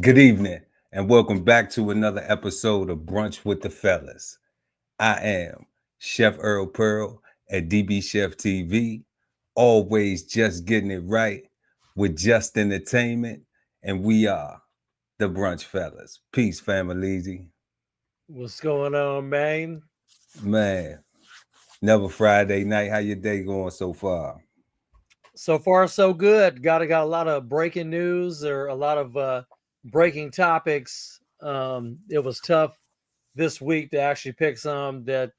Good evening, and welcome back to another episode of Brunch with the Fellas. I am Chef Earl Pearl at DB Chef TV, always just getting it right with just entertainment, and we are the Brunch Fellas. Peace, family. What's going on, man? Man, never Friday night. How your day going so far? So far, so good. Got a lot of breaking news or a lot of breaking topics. It was tough this week to actually pick some that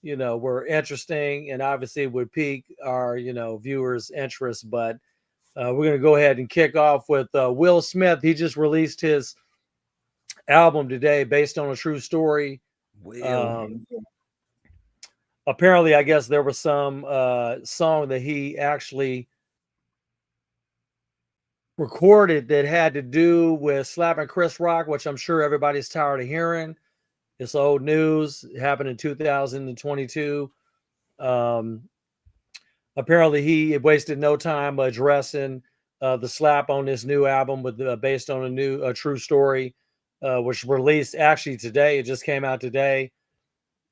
were interesting and obviously would pique our viewers' interest. But we're gonna go ahead and kick off with Will Smith. He just released his album today, based on a true story. Will. Um, Apparently, I guess there was some song that he actually recorded that had to do with slapping Chris Rock, which I'm sure everybody's tired of hearing. It's old news. It happened in 2022. Um, Apparently, he wasted no time addressing the slap on this new album with based on a true story, which released actually today. It just came out today.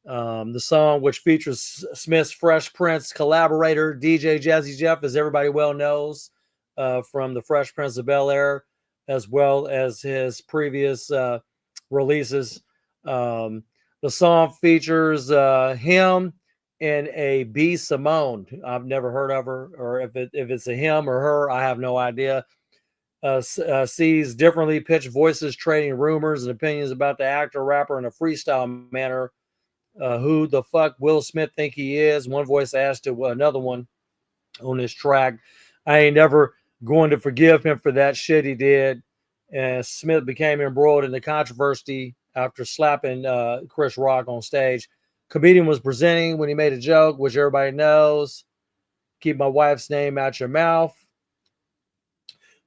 The song, which features Smith's Fresh Prince collaborator, DJ Jazzy Jeff, as everybody well knows, from the Fresh Prince of Bel-Air, as well as his previous releases. The song features him and a B. Simone. I've never heard of her, or if it's a him or her, I have no idea. Sees differently pitched voices trading rumors and opinions about the actor rapper in a freestyle manner. Who the fuck Will Smith think he is? One voice asked to another one on this track. I ain't never going to forgive him for that shit he did. And Smith became embroiled in the controversy after slapping Chris Rock on stage. Comedian was presenting when he made a joke, which everybody knows. Keep my wife's name out your mouth.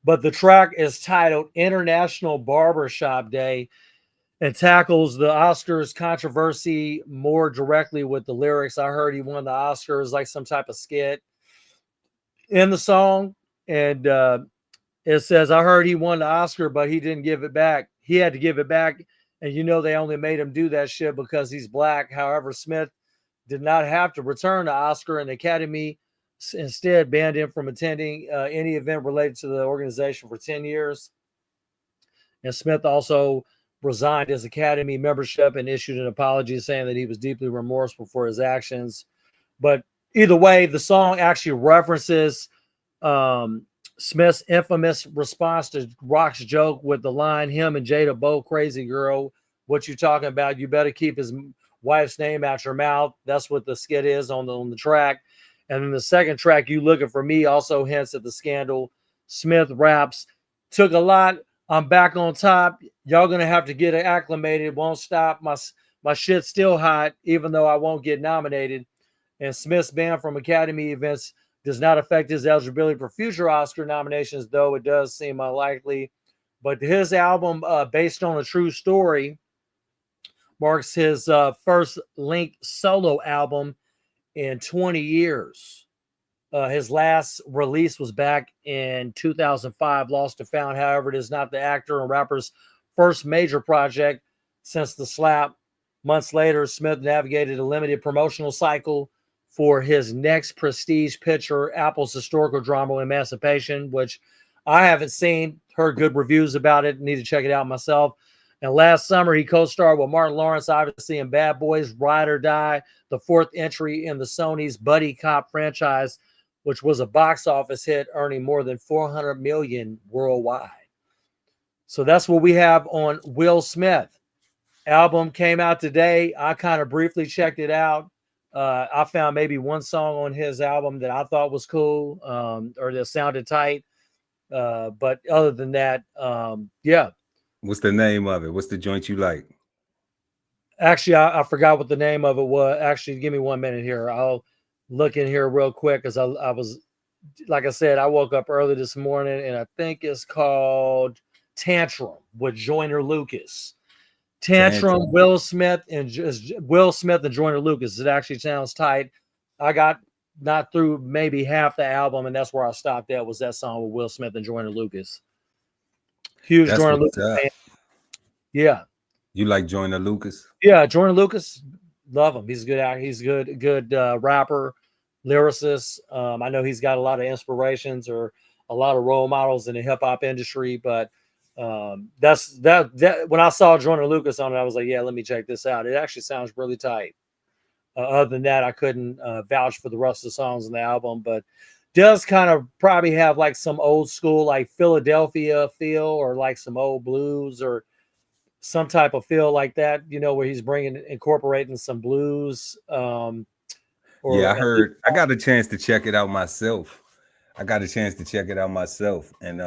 But the track is titled International Barbershop Day and tackles the Oscars controversy more directly with the lyrics. I heard he won the Oscars like some type of skit in the song. And it says, I heard he won the Oscar, but he didn't give it back. He had to give it back. And they only made him do that shit because he's black. However, Smith did not have to return the Oscar, and the Academy instead banned him from attending any event related to the organization for 10 years. And Smith also resigned his Academy membership and issued an apology saying that he was deeply remorseful for his actions. But either way, the song actually references Smith's infamous response to Rock's joke with the line, him and Jada both crazy girl. What you talking about? You better keep his wife's name out your mouth. That's what the skit is on the track. And then the second track, You Looking for Me, also hints at the scandal. Smith raps, took a lot. I'm back on top. Y'all gonna have to get acclimated. Won't stop. My shit's still hot, even though I won't get nominated. And Smith's ban from Academy events does not affect his eligibility for future Oscar nominations, though it does seem unlikely. But his album, based on a true story, marks his first length solo album in 20 years. His last release was back in 2005, Lost and Found. However, it is not the actor and rapper's first major project since the slap. Months later, Smith navigated a limited promotional cycle for his next prestige picture, Apple's historical drama Emancipation, which I haven't seen, heard good reviews about it, need to check it out myself. And last summer, he co-starred with Martin Lawrence, obviously, in Bad Boys, Ride or Die, the fourth entry in the Sony's buddy cop franchise, which was a box office hit, earning more than $400 million worldwide. So that's what we have on Will Smith. Album came out today. I kind of briefly checked it out. I found maybe one song on his album that I thought was cool, or that sounded tight. But other than that, yeah. What's the name of it? What's the joint you like? Actually, I forgot what the name of it was. Actually, give me 1 minute here. I'll look in here real quick because I was, like I said, I woke up early this morning, and I think it's called Tantrum with Joyner Lucas. Tantrum, Tantrum. Will Smith and Joyner Lucas. It actually sounds tight. I got not through maybe half the album, and that's where I stopped at, was that song with Will Smith and Joyner Lucas. Huge That's Jordan what's Lucas up. fan. Yeah, You like Joyner Lucas? yeah. Jordan Lucas, love him. He's a good actor. He's good rapper, lyricist. I know he's got a lot of inspirations or a lot of role models in the hip hop industry. But that's that. When I saw Jordan Lucas on it, I was like, yeah, let me check this out. It actually sounds really tight. Other than that, I couldn't vouch for the rest of the songs on the album, but does kind of probably have like some old school, like Philadelphia feel, or like some old blues, or some type of feel like that. You know, where he's bringing incorporating some blues, Yeah, I or at least heard. I got a chance to check it out myself. And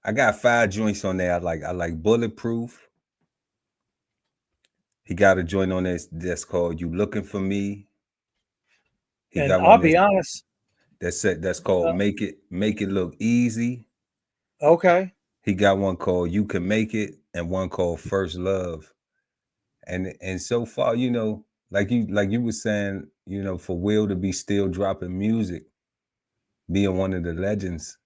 I got 5 joints on there. I like Bulletproof. He got a joint on that's called "You Looking for Me." He and got I'll one be honest. that's called Uh, "Make It Look Easy." okay, He got one called "You Can Make It" and one called "First Love." And so far, like you were saying, for Will to be still dropping music, being one of the legends,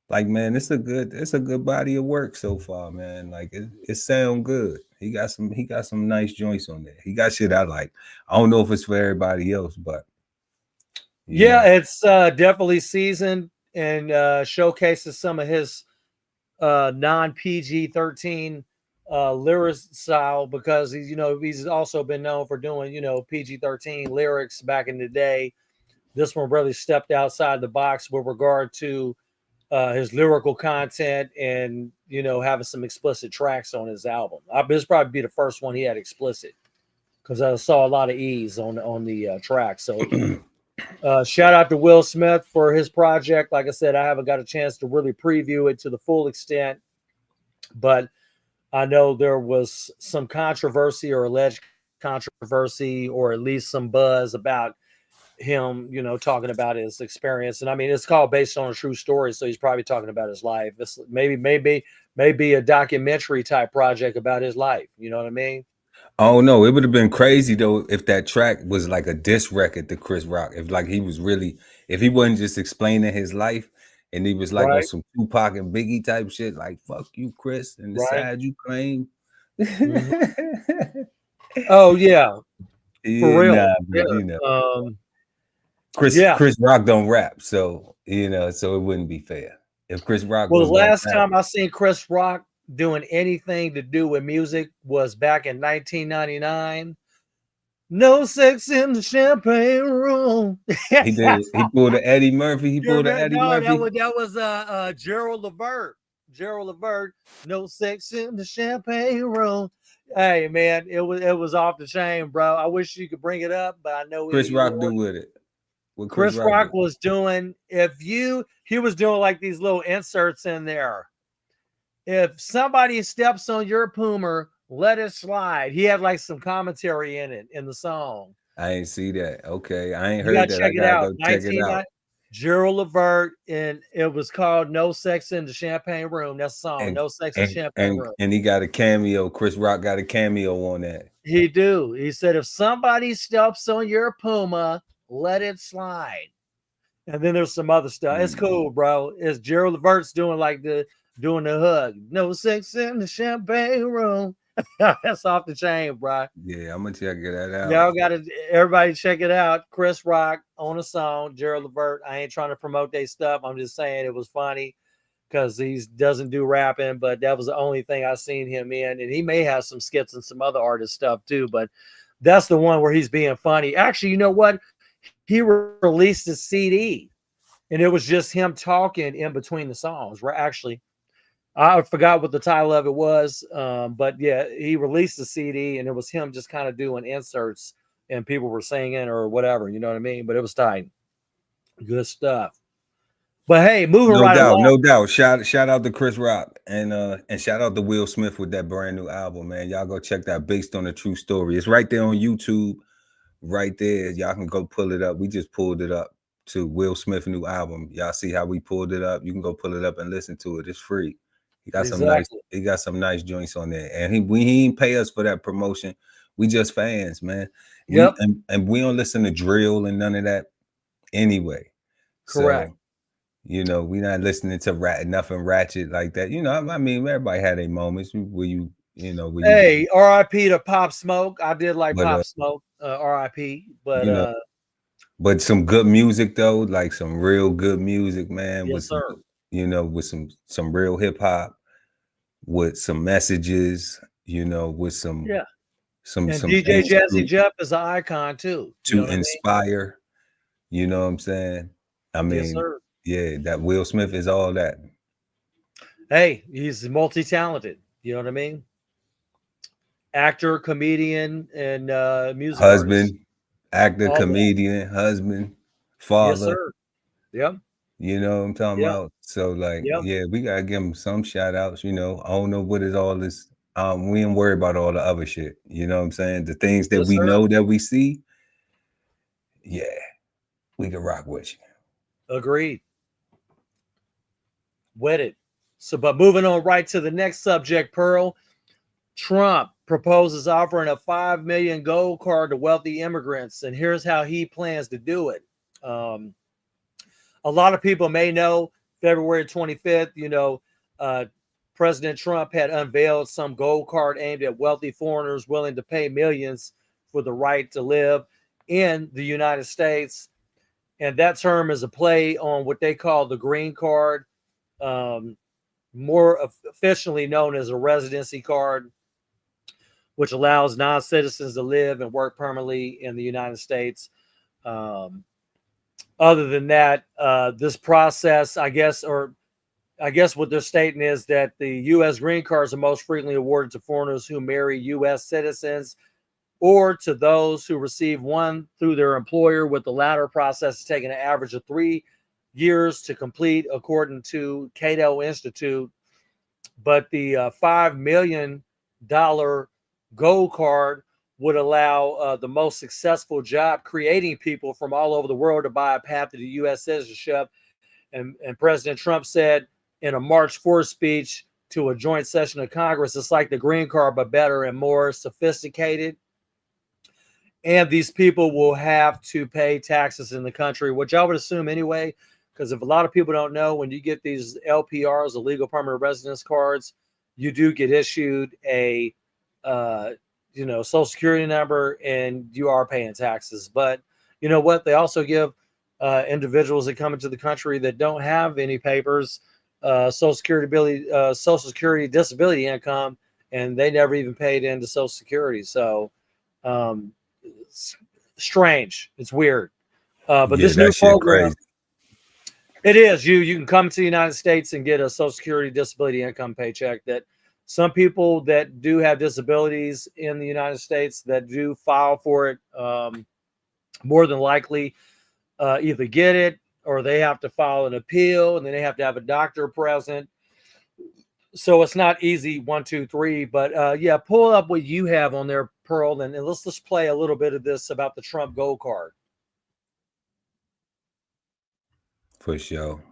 like, man, it's a good body of work so far, man. Like, it sound good. He got some nice joints on there. He got shit I like. I don't know if it's for everybody else, but you yeah, know, it's definitely seasoned and showcases some of his non PG-13 lyric style, because he's also been known for doing PG-13 lyrics back in the day. This one really stepped outside the box with regard to his lyrical content, and having some explicit tracks on his album. This probably be the first one he had explicit, because I saw a lot of E's on the track. So shout out to Will Smith for his project. Like I said, I haven't got a chance to really preview it to the full extent, but I know there was some controversy or alleged controversy, or at least some buzz about him, talking about his experience. And I mean, it's called based on a true story, so he's probably talking about his life. This maybe a documentary type project about his life. You know what I mean? oh no, it would have been crazy though if that track was like a diss record to Chris Rock. If like he was really, if he wasn't just explaining his life, and he was like on Right, some Tupac and Biggie type shit, like "fuck you, Chris," and the right. side you claim. Hmm. Oh yeah, for Yeah, real. nah, Yeah, but Chris yeah. Chris Rock don't rap, so so it wouldn't be fair if Chris Rock Well, was the gonna last rap. time I seen Chris Rock doing anything to do with music was back in 1999. No sex in the champagne room. He did. He pulled the Eddie Murphy. He pulled the Eddie No, Murphy. that was Gerald Levert. Gerald Levert. No sex in the champagne room. Hey man, it was off the chain, bro. I wish you could bring it up, but I know Chris Rock do with it. What Chris Chris Rock Rock do? was doing. If you He was doing like these little inserts in there. If somebody steps on your poomer, let it slide. He had like some commentary in it in the song. I ain't see that. Okay, I ain't You heard gotta that. I check it gotta out. go check it 1990, out. Gerald Levert, and it was called "No Sex in the Champagne Room." That's the song, And "No Sex in the and Champagne and Room." and he got a cameo. Chris Rock got a cameo on that. He do. He said, "If somebody steps on your puma, let it slide." And then there's some other stuff. It's Mm. cool, bro. It's Gerald Levert's doing the hug. No sex in the champagne room. That's off the chain, bro. Yeah, I'm gonna check that out. Y'all got to everybody check it out. Chris Rock on a song, Gerald Levert. I ain't trying to promote their stuff. I'm just saying it was funny because he doesn't do rapping, but that was the only thing I seen him in. And he may have some skits and some other artist stuff too, but that's the one where he's being funny. Actually, you know what? He released a CD, and it was just him talking in between the songs. Right? Actually, I forgot what the title of it was, but yeah, he released a CD, and it was him just kind of doing inserts, and people were singing or whatever. You know what I mean? But it was tight, good stuff. But hey, moving No right doubt, along. no doubt. Shout out to Chris Rock and shout out to Will Smith with that brand new album, man. Y'all go check that based on a true story. It's right there on YouTube, right there. Y'all can go pull it up. We just pulled it up to Will Smith new album. Y'all see how we pulled it up? You can go pull it up and listen to it. It's free. Exactly. He got some nice joints on there. And he ain't pay us for that promotion. We just fans, man. We Yep. and we don't listen to drill and none of that anyway. Correct. So You know, we not listening to nothing ratchet like that. You know, I mean, everybody had their moments where you know, where you, Hey, R.I.P. to Pop Smoke. I did like but Pop Smoke. R.I.P. But you know, but some good music though, like some real good music, man, with yes, some, sir. you know, with some real hip hop, with some messages, you know, with Yeah. And some DJ things Jazzy Jeff is an icon too. You know to what I mean? inspire. You know what I'm saying? I Yes, mean, sir. yeah, that Will Smith is all that. Hey, he's multi-talented. You know what I mean? Actor, comedian, and music artist. Husband, actor, All that. comedian, husband, Yes, father. sir. Yep. You know what I'm talking Yep. about? So like, Yep. yeah, we gotta give him some shout outs. You know, I don't know what is all this. We ain't worry about all the other shit. You know what I'm saying? The things that Yes, we sir. know that we see, yeah, we can rock with you. Agreed. With it. So, but moving on right to the next subject, Pearl. Trump proposes offering a 5 million gold card to wealthy immigrants, and here's how he plans to do it. Um, a lot of people may know February 25th, President Trump had unveiled some gold card aimed at wealthy foreigners willing to pay millions for the right to live in the United States. And that term is a play on what they call the green card, um, more officially known as a residency card, which allows non-citizens to live and work permanently in the United States. Um, Other than that, this process, I guess what they're stating is that the U.S. green cards are most frequently awarded to foreigners who marry U.S. citizens or to those who receive one through their employer, with the latter process taking an average of 3 years to complete, according to Cato Institute. But the $5 million gold card would allow the most successful job creating people from all over the world to buy a path to the U.S. citizenship. And President Trump said in a March 4th speech to a joint session of Congress, it's like the green card, but better and more sophisticated. And these people will have to pay taxes in the country, which I would assume anyway, because if a lot of people don't know, when you get these LPRs, the legal permanent residence cards, you do get issued a social security number, and you are paying taxes. But you know what? They also give individuals that come into the country that don't have any papers, social security disability income, and they never even paid into Social Security. So it's strange. It's weird. But Yeah, this new that shit program, crazy. it is. You can come to the United States and get a Social Security disability income paycheck. That some people that do have disabilities in the United States that do file for it, more than likely either get it or they have to file an appeal, and then they have to have a doctor present. So it's not easy 1, 2, 3. But yeah, pull up what you have on there, Pearl, and let's just play a little bit of this about the Trump Gold Card. For sure.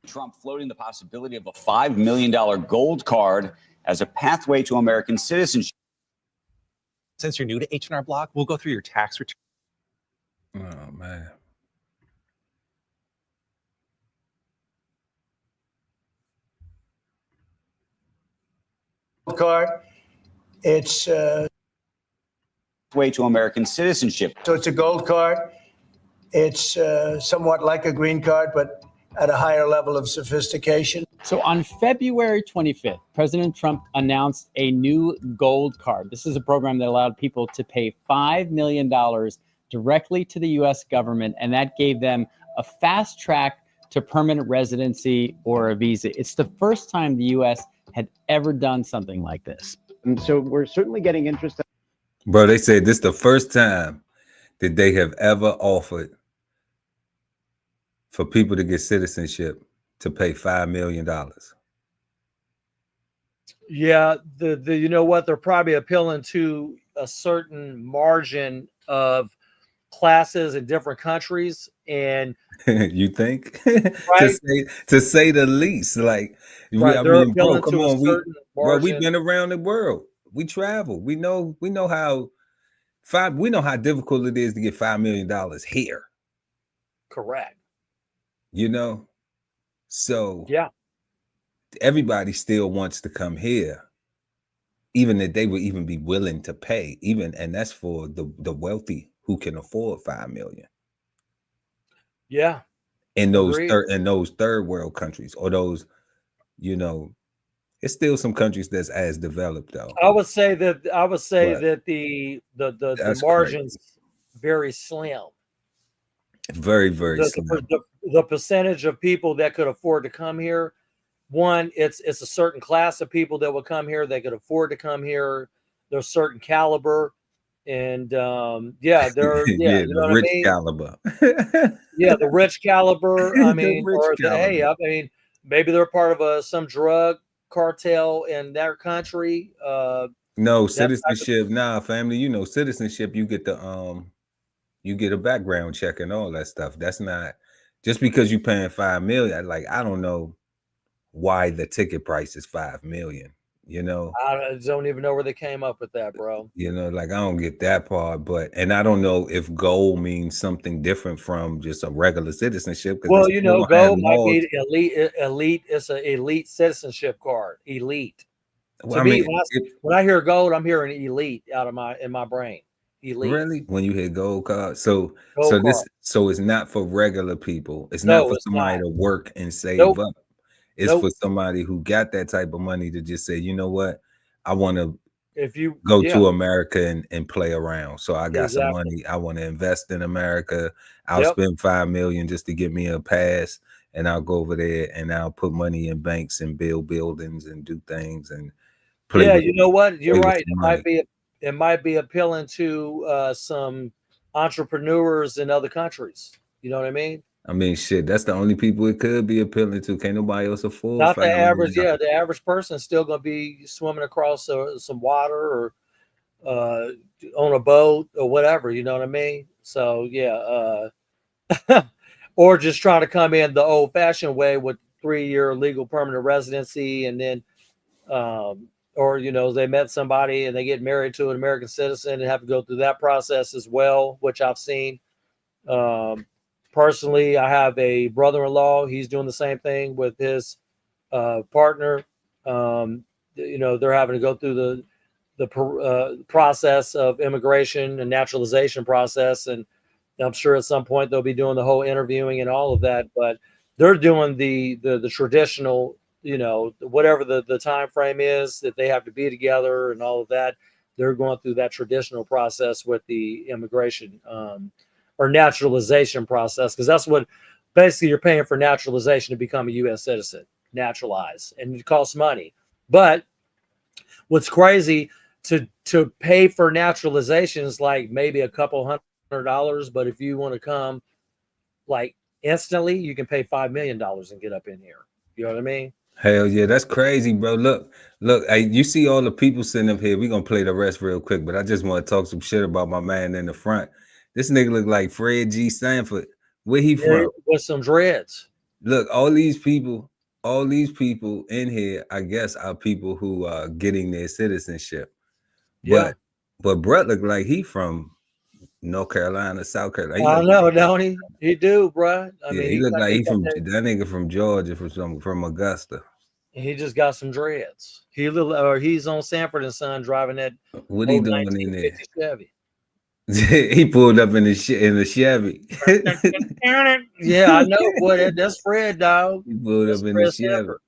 Trump floating the possibility of a $5 million gold card as a pathway to American citizenship. Since you're new to H&R Block, we'll go through your tax return. Oh man. Card. It's way to American citizenship. so it's a gold card. It's somewhat like a green card, but at a higher level of sophistication. So on February 25th, President Trump announced a new gold card. This is a program that allowed people to pay $5 million directly to the U.S. government, and that gave them a fast track to permanent residency or a visa. It's the first time the U.S. had ever done something like this. And so we're certainly getting interest. Bro, they said this the first time that they have ever offered for people to get citizenship to pay $5 million. Yeah, the you know what? They're probably appealing to a certain margin of classes in different countries, and You think? right, to say the least. Like, right, I they're mean, bro, appealing come to a on. certain We've margin. been around the world. We travel. We know how We know how difficult it is to get $5 million here. Correct. You know, so Yeah. everybody still wants to come here, even if they would even be willing to pay, and that's for the wealthy who can afford $5 million. Yeah. In those Agreed. third world countries, or those, you know, it's still some countries that's as developed though. I would say that But the that's margins crazy. very slim. Very, very slim. The percentage of people that could afford to come here, one, it's a certain class of people that would come here. They could afford to come here. There's certain caliber, and yeah, they're Yeah, you the know what I rich mean. caliber. Yeah, the rich caliber. I The mean, rich or hey, caliber. I mean, maybe they're part of some drug cartel in their country. No That type of, citizenship. Nah, family, you know, citizenship, you get you get a background check and all that stuff. That's not just because you paying $5 million. Like, I don't know why the ticket price is $5 million, you know. I don't even know where they came up with that, bro. You know, like, I don't get that part, and I don't know if gold means something different from just a regular citizenship, because Well, they you still know, don't have gold might laws. be elite. Elite is an elite citizenship card. Elite. Well, To I me, mean, when I hear gold, I'm hearing elite in my brain. Elite really, when you hit gold card, so gold card. it's not for regular people. It's not No, for it's somebody not. to work and save Nope. up. It's Nope. for somebody who got that type of money to just say, you know what, I want to If you, go yeah, to America and play around. So I got some exactly. money. I want to invest in America. I'll Yep. spend $5 million just to get me a pass, and I'll go over there and I'll put money in banks and build buildings and do things and play Yeah, with you know what? You're play with right. some money. It might be appealing to some entrepreneurs in other countries. You know what I mean? I mean, shit, that's the only people it could be appealing to. Can't nobody else afford Not $5 the average. million. Yeah, the average person is still going to be swimming across some water or on a boat or whatever. You know what I mean? So yeah, or just trying to come in the old-fashioned way with 3-year legal permanent residency, and then, or you know, they met somebody and they get married to an American citizen and have to go through that process as well, which I've seen. Personally, I have a brother-in-law. He's doing the same thing with his partner. You know, they're having to go through the process of immigration and naturalization process, and I'm sure at some point they'll be doing the whole interviewing and all of that. But they're doing the traditional, you know, whatever the time frame is that they have to be together and all of that. They're going through that traditional process with the immigration or naturalization process, because that's what basically you're paying for naturalization to become a U.S. citizen, naturalize, and it costs money. But what's crazy, to pay for naturalization is like maybe a couple $100, but if you want to come like instantly, you can pay $5 million and get up in here. You know what I mean? Hell yeah, that's crazy, bro. Look, you see all the people sitting up here. We're gonna play the rest real quick, but I just want to talk some shit about my man in the front. This nigga look like Fred G. Sanford. Where he Yeah, from? with some dreads. Look, all these people in here, I guess, are people who are getting their citizenship. Yeah, But Brett look like he from North Carolina, South Carolina. He I look, know, don't he? He do, bro. I yeah, mean, he look like he he got from that nigga from Georgia, from Augusta. he just got some dreads. He's on Sanford and Son driving that What he old doing in 1950 Chevy. there? He pulled up in the Chevy. Yeah, I know, boy. That's Fred, dog. He pulled That's up in the Fred Chevy. Sanford.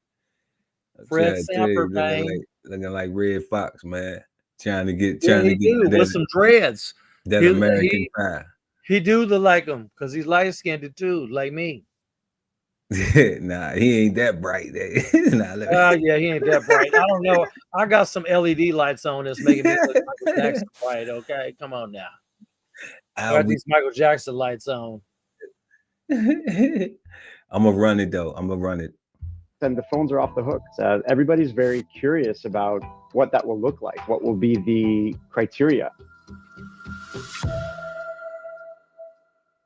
I'm Fred trying to tell you, Sanford, man. looking like Red Fox, man. Trying to get Yeah, he do with some dreads. that He American he pie. he do look like him because he's light skinned too, like me. Nah, he ain't that bright. Nah, let me. Yeah, he ain't that bright. I don't know. I got some LED lights on that's making me look Michael Jackson bright. Okay, come on now. I I'll got be. these Michael Jackson lights on. I'm gonna run it though. I'm gonna run it. And the phones are off the hook. Everybody's very curious about what that will look like. What will be the criteria?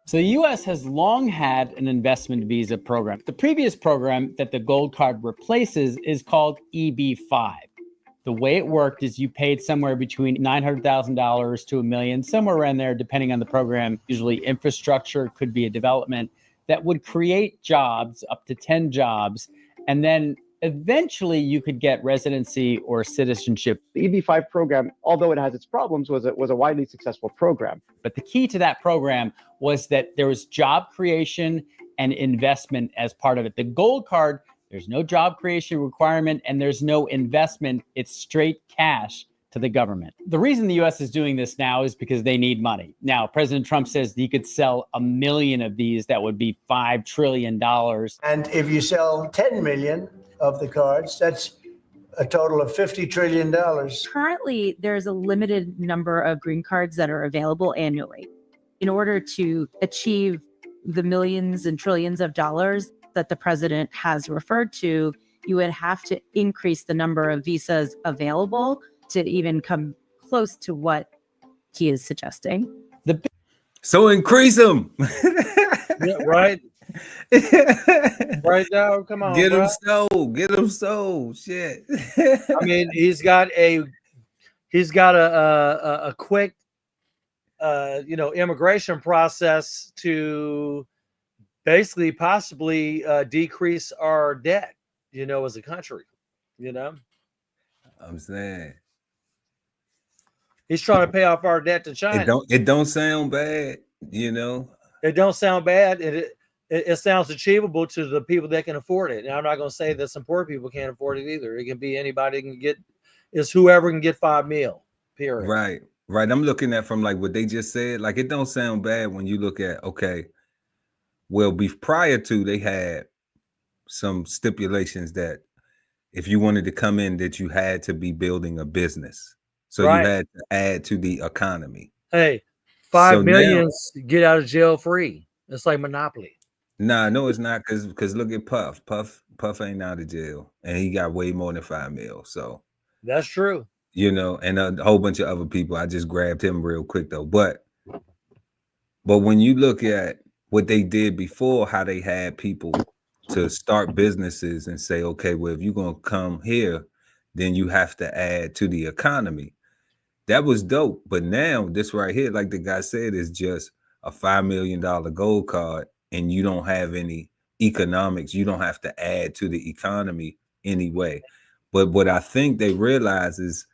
So the U.S. has long had an investment visa program. The previous program that the gold card replaces is called EB-5. The way it worked is you paid somewhere between $900,000 to $1 million, somewhere around there, depending on the program. Usually infrastructure, could be a development that would create jobs, up to 10 jobs. And then eventually you could get residency or citizenship. The EB-5 program, although it has its problems, was a widely successful program. But the key to that program was that there was job creation and investment as part of it. The gold card, there's no job creation requirement and there's no investment. It's straight cash to the government. The reason the US is doing this now is because they need money. Now, President Trump says he could sell 1 million of these. That would be $5 trillion. And if you sell 10 million of the cards, that's a total of $50 trillion. Currently, there's a limited number of green cards that are available annually. In order to achieve the millions and trillions of dollars that the president has referred to, you would have to increase the number of visas available to even come close to what he is suggesting. So increase them. Yeah, right. Right now, come on. Get bro. them sold. Get them sold. Shit. I mean, he's got a quick immigration process to basically possibly decrease our debt, as a country. I'm saying He's trying to pay off our debt to China. it don't sound bad, It don't sound bad. It sounds achievable to the people that can afford it. And I'm not going to say that some poor people can't afford it either. It can be anybody can get. It's whoever can get 5 meal. Period. Right. I'm looking at from like what they just said. Like it don't sound bad when you look at well, prior to they had some stipulations that if you wanted to come in, that you had to be building a business. So Right. you had to add to the economy. Hey, 5 So millions get out of jail free. It's like Monopoly. Nah, no, it's not because look at Puff. Puff ain't out of jail, and he got way more than 5 mil. So That's true. and a whole bunch of other people. I just grabbed him real quick though. But when you look at what they did before, how they had people to start businesses and say, okay, well, if you're gonna come here, then you have to add to the economy. That was dope. But now this right here, like the guy said, is just a $5 million gold card, and you don't have any economics. You don't have to add to the economy anyway. But what I think they realize is,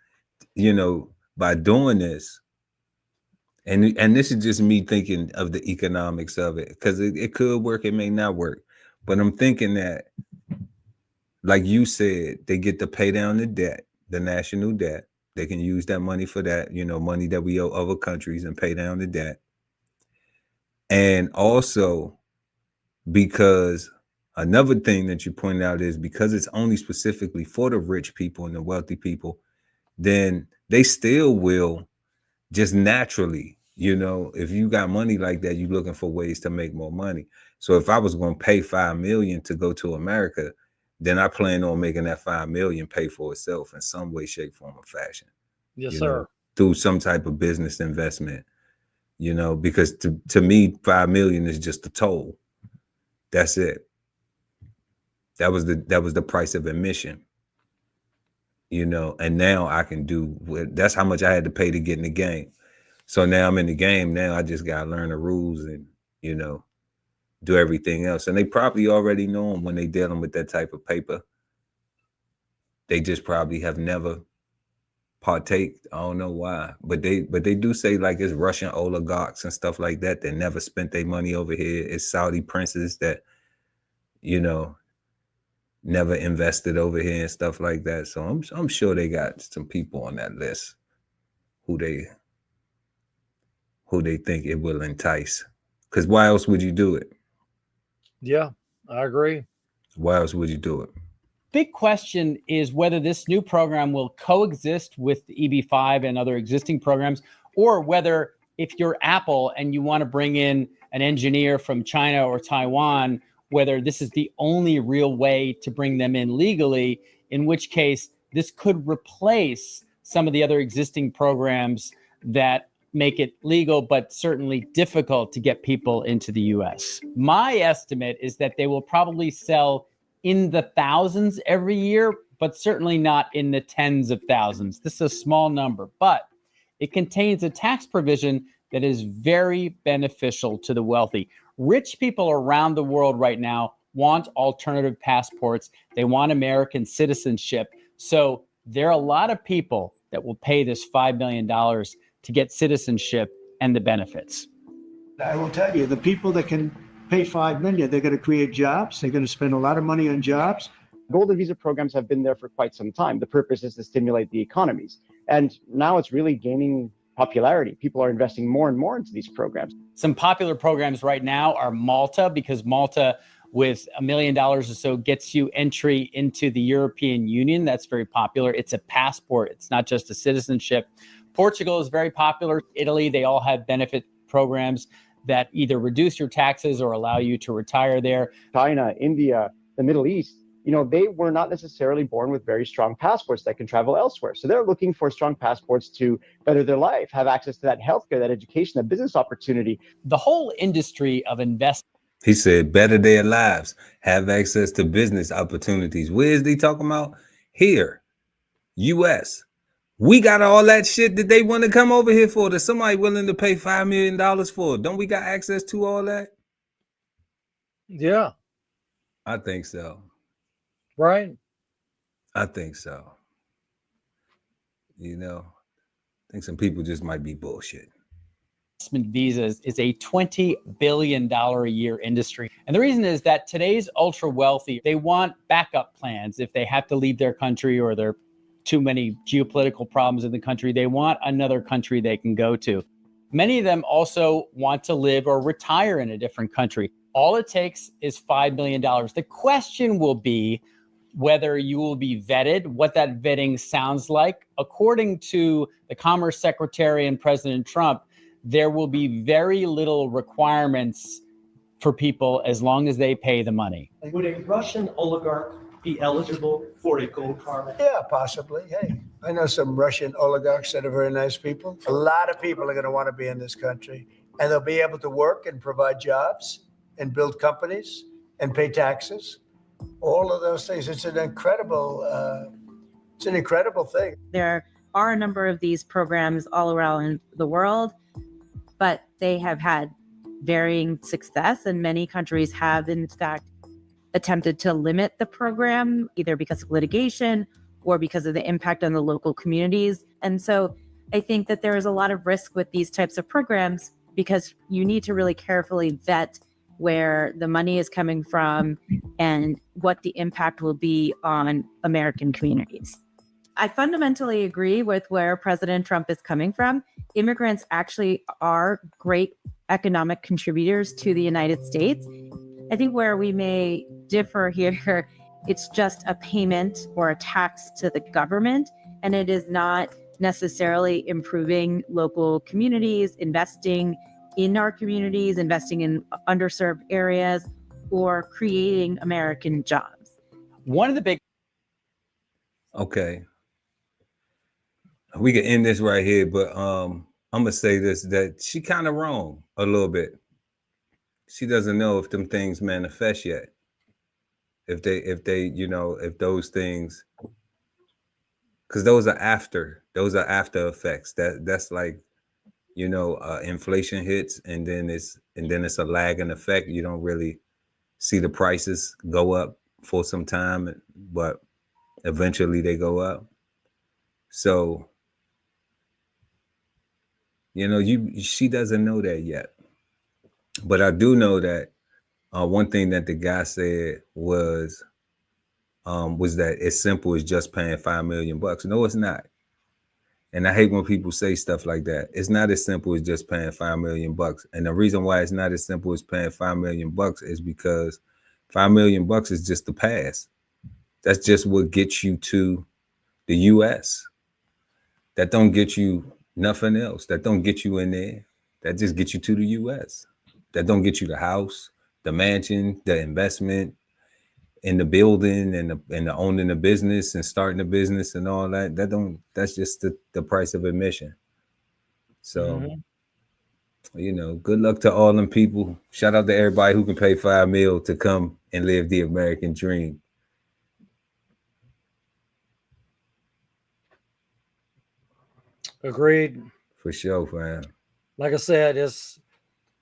by doing this, and this is just me thinking of the economics of it, because it could work, it may not work. But I'm thinking that, like you said, they get to pay down the debt, the national debt. They can use that money for that, money that we owe other countries, and pay down the debt. And also, because another thing that you pointed out is because it's only specifically for the rich people and the wealthy people, then they still will just naturally, if you got money like that, you're looking for ways to make more money. So if I was going to pay 5 million to go to America, then I plan on making that 5 million pay for itself in some way, shape, form, or fashion. Yes, sir. Through some type of business investment, because to me, 5 million is just a toll. That's it. That was the price of admission, and now I can that's how much I had to pay to get in the game. So now I'm in the game. Now I just got to learn the rules and, do everything else. And they probably already know them when they dealing with that type of paper. They just probably have never partake. I don't know why, but they do say like it's Russian oligarchs and stuff like that that never spent their money over here. It's Saudi princes that, never invested over here and stuff like that. So I'm sure they got some people on that list who they think it will entice. Because why else would you do it? Yeah, I agree. Why else would you do it? Big question is whether this new program will coexist with the EB-5 and other existing programs, or whether if you're Apple and you want to bring in an engineer from China or Taiwan, whether this is the only real way to bring them in legally, in which case this could replace some of the other existing programs that make it legal, but certainly difficult to get people into the US. My estimate is that they will probably sell in the thousands every year, but certainly not in the tens of thousands. This is a small number, but it contains a tax provision that is very beneficial to the wealthy. Rich people around the world right now want alternative passports. They want American citizenship. So there are a lot of people that will pay this $5 million to get citizenship and the benefits. I will tell you, the people that can pay $5 million, they're going to create jobs. They're going to spend a lot of money on jobs. Golden visa programs have been there for quite some time. The purpose is to stimulate the economies. And now it's really gaining popularity. People are investing more and more into these programs. Some popular programs right now are Malta, because Malta, with $1 million or so, gets you entry into the European Union. That's very popular. It's a passport. It's not just a citizenship. Portugal is very popular. Italy, they all have benefit programs that either reduce your taxes or allow you to retire there. China, India, the Middle East, they were not necessarily born with very strong passports that can travel elsewhere. So they're looking for strong passports to better their life, have access to that healthcare, that education, that business opportunity. The whole industry of investment. He said, better their lives, have access to business opportunities. Where is they talking about? Here, U.S. We got all that shit that they want to come over here for, that somebody willing to pay $5 million for. Don't we got access to all that? Yeah. I think so. Right. I think so. I think some people just might be bullshit. Investment visas is a $20 billion a year industry. And the reason is that today's ultra wealthy, they want backup plans if they have to leave their country or there are too many geopolitical problems in the country. They want another country they can go to. Many of them also want to live or retire in a different country. All it takes is $5 million. The question will be whether you will be vetted, what that vetting sounds like. According to the Commerce Secretary and President Trump, there will be very little requirements for people as long as they pay the money. Would a Russian oligarch be eligible for a gold card? Yeah, possibly. Hey, I know some Russian oligarchs that are very nice people. A lot of people are going to want to be in this country, and they'll be able to work and provide jobs and build companies and pay taxes. All of those things. It's an incredible thing. There are a number of these programs all around the world, but they have had varying success, and many countries have, in fact, attempted to limit the program, either because of litigation or because of the impact on the local communities. And so I think that there is a lot of risk with these types of programs, because you need to really carefully vet where the money is coming from and what the impact will be on American communities. I fundamentally agree with where President Trump is coming from. Immigrants actually are great economic contributors to the United States. I think where we may differ here, it's just a payment or a tax to the government, and it is not necessarily improving local communities, investing in our communities, investing in underserved areas, or creating American jobs. One of the big... Okay. We can end this right here, but I'm gonna say this, that she kind of wrong a little bit. She doesn't know if them things manifest yet. If those things, because those are after effects. That's like, inflation hits, and then it's a lagging effect. You don't really see the prices go up for some time, but eventually they go up. So, she doesn't know that yet. But I do know that one thing that the guy said was that it's simple as just paying $5 million. No, it's not. And I hate when people say stuff like that. It's not as simple as just paying $5 million. And the reason why it's not as simple as paying $5 million is because $5 million is just the pass. That's just what gets you to the US. That don't get you nothing else. That don't get you in there. That just gets you to the US. That don't get you the house, the mansion, the investment in the building, and the owning the business and starting the business and all that. That's just the price of admission. So, good luck to all them people. Shout out to everybody who can pay $5 million to come and live the American dream. Agreed. For sure, fam. Like I said,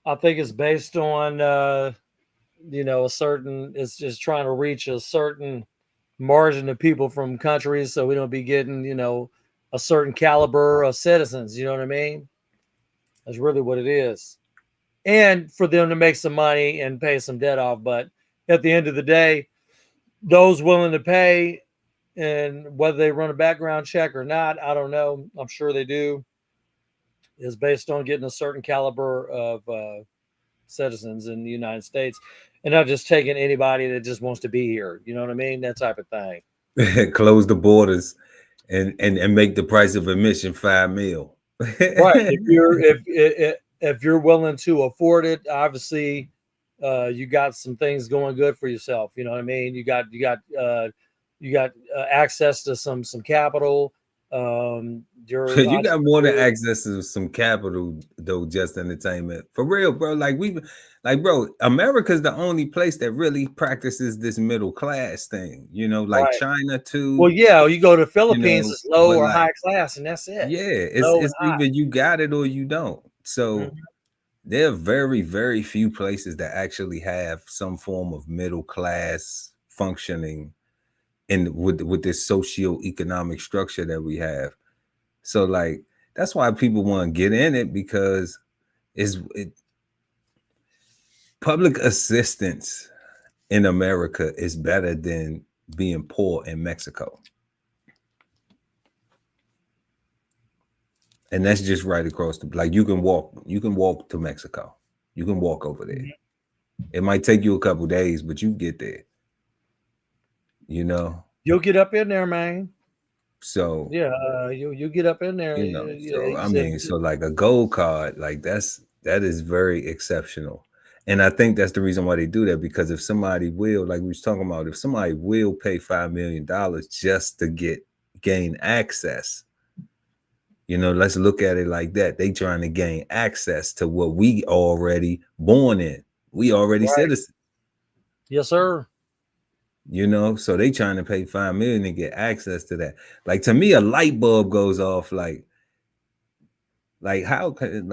I think it's based on a certain. It's just trying to reach a certain margin of people from countries, so we don't be getting a certain caliber of citizens. You know what I mean? That's really what it is. And for them to make some money and pay some debt off. But at the end of the day, those willing to pay, and whether they run a background check or not, I don't know. I'm sure they do. Is based on getting a certain caliber of citizens in the United States, and not just taking anybody that just wants to be here. You know what I mean? That type of thing. Close the borders and make the price of admission $5 million. Right. If you're willing to afford it, obviously, you got some things going good for yourself. You know what I mean? You got access to some capital. You got more than access to some capital, though. Just entertainment, for real, bro. Bro, America's the only place that really practices this middle class thing. Like Right. China too. Well, yeah, you go to Philippines, it's low or high class, and that's it. Yeah, it's either you got it or you don't. So there are very, very few places that actually have some form of middle class functioning with this socio-economic structure that we have. So that's why people want to get in it, because public assistance in America is better than being poor in Mexico. And that's just right across you can walk to Mexico. You can walk over there. It might take you a couple days, but you get there. You'll get up in there, man. So yeah, you get up in there. So like a gold card, that is very exceptional. And I think that's the reason why they do that, because if somebody will, like we was talking about, if somebody will pay $5 million just to gain access, let's look at it like that. They trying to gain access to what we already born in. We already citizens. Yes, sir. So they trying to pay $5 million to get access to that. Like, to me, a light bulb goes off. Like how could,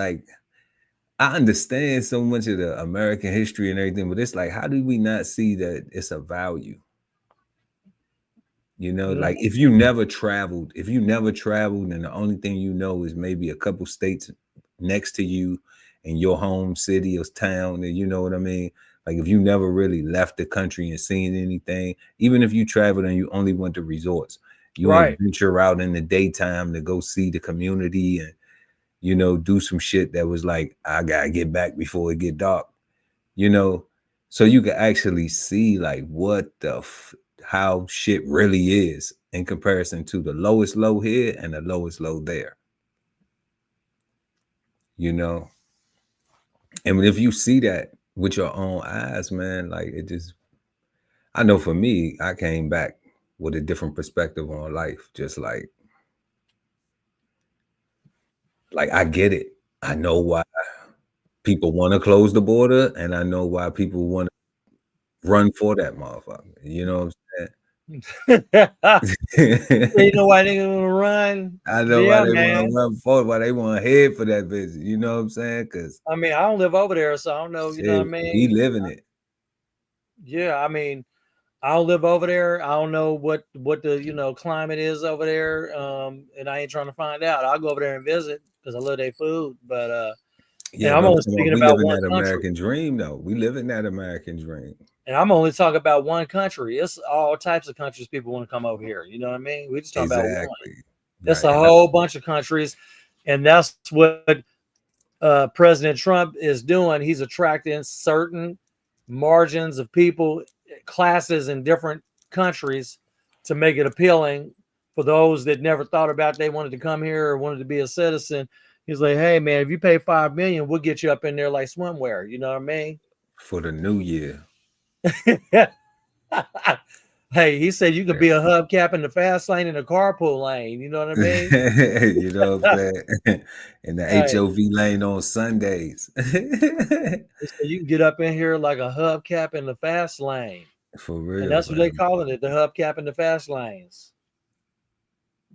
I understand so much of the American history and everything, but it's how do we not see that it's a value? Like if you never traveled, and the only thing is maybe a couple states next to you in your home city or town, and you know what I mean? Like if you never really left the country and seen anything, even if you traveled and you only went to resorts, you ain't venture out in the daytime to go see the community and, do some shit that was I gotta get back before it get dark, so you can actually see how shit really is in comparison to the lowest low here and the lowest low there. And if you see that with your own eyes, man, I know for me, I came back with a different perspective on life. Just I get it. I know why people want to close the border, and I know why people want to run for that motherfucker. You know what I'm saying? You know why they want to run? I know why they want to run for it, why they want to head for that visit. You know what I'm saying? Because I don't live over there, so I don't know. You know what I mean? We live in it. Yeah, I don't live over there. I don't know what the climate is over there, and I ain't trying to find out. I'll go over there and visit because I love their food. But I'm only speaking about one country. American dream, though. We live in that American dream. And I'm only talking about one country. It's all types of countries people want to come over here. You know what I mean? We just talking about one. It's a whole bunch of countries, and that's what President Trump is doing. He's attracting certain margins of people, classes in different countries, to make it appealing for those that never thought about they wanted to come here or wanted to be a citizen. He's like, hey man, if you pay $5 million, we'll get you up in there like swimwear. You know what I mean? For the new year. Hey, he said you could be a hubcap in the fast lane and the carpool lane. You know what I mean? You know what I'm saying? In the HOV lane on Sundays. So you can get up in here like a hubcap in the fast lane. For real. And that's what they calling it, the hubcap in the fast lanes.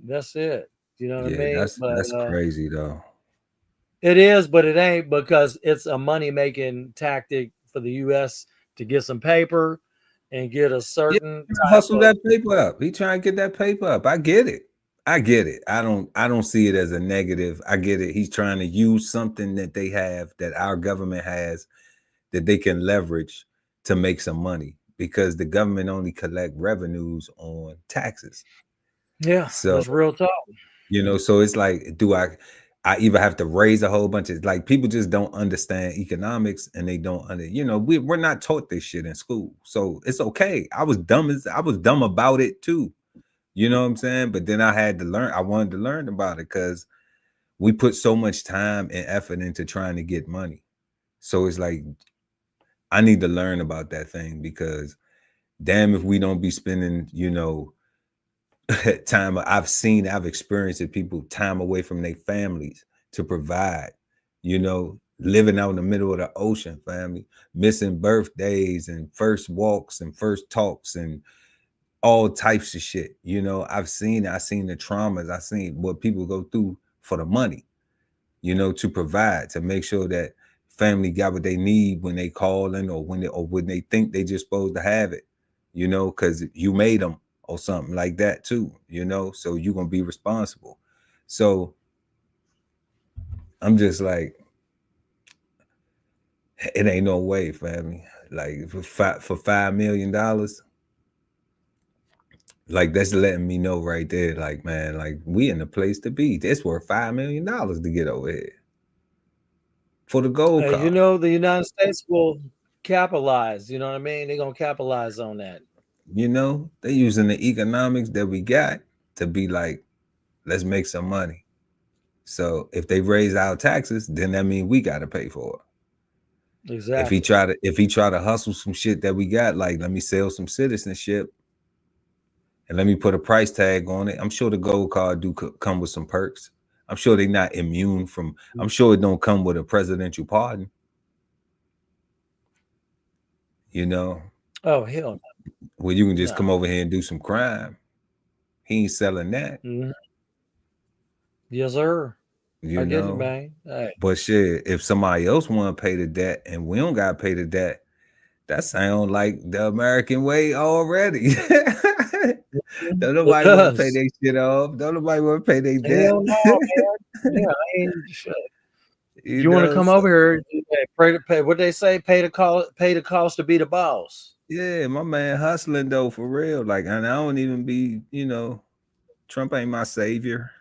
That's it. You know what I Yeah, mean? But that's crazy though. it is, but it ain't, because it's a money making tactic for the U.S. to get some paper and get a Yeah, certain type hustle of. that paper up. He trying to get that paper up. I get it. I get it. I don't see it as a negative. I get it. He's trying to use something that they have, that our government has, that they can leverage to make some money, because the government only collect revenues on taxes. Yeah, So, that's real talk. so it's like, do I either have to raise a whole bunch of, like, people just don't understand economics, and they don't we're not taught this shit in school. So it's okay. I was dumb about it too. You know what I'm saying? But then I wanted to learn about it, because we put so much time and effort into trying to get money. So it's like, I need to learn about that thing, because damn if we don't be spending, time. I've experienced it, people time away from their families to provide, living out in the middle of the ocean, family, missing birthdays and first walks and first talks and all types of shit. I've seen the traumas, I've seen what people go through for the money, to provide, to make sure that family got what they need when they call in, or when they think they just supposed to have it, because you made them or something like that too, so you're gonna be responsible. So I'm just like, it ain't no way, family. Like for $5 million, like that's letting me know right there, like, man, like, we in the place to be. It's worth $5 million to get over here for the gold You card. know, the United States will capitalize. You know what I mean? They're gonna capitalize on that. They're using the economics that we got to be like, let's make some money. So if they raise our taxes, then that means we got to pay for it. Exactly. If he try to hustle some shit that we got, like, let me sell some citizenship and let me put a price tag on it, I'm sure the gold card do come with some perks. I'm sure they're not immune from. I'm sure it don't come with a presidential pardon. Oh, hell no. Where you can just No. come over here and do some crime. He ain't selling that. Mhm. Yes, sir. You I get it, know, man. Hey. but shit, if somebody else want to pay the debt and we don't got to pay the debt, that sound like the American way already. Don't nobody want to pay their shit off. Don't nobody want to pay their debt. Hell no, man. Yeah, I ain't shit. You want to come so, over here? Pay what they say. Pay the cost to be the boss. Yeah, my man hustling though, for real. Like, and I don't even be, Trump ain't my savior,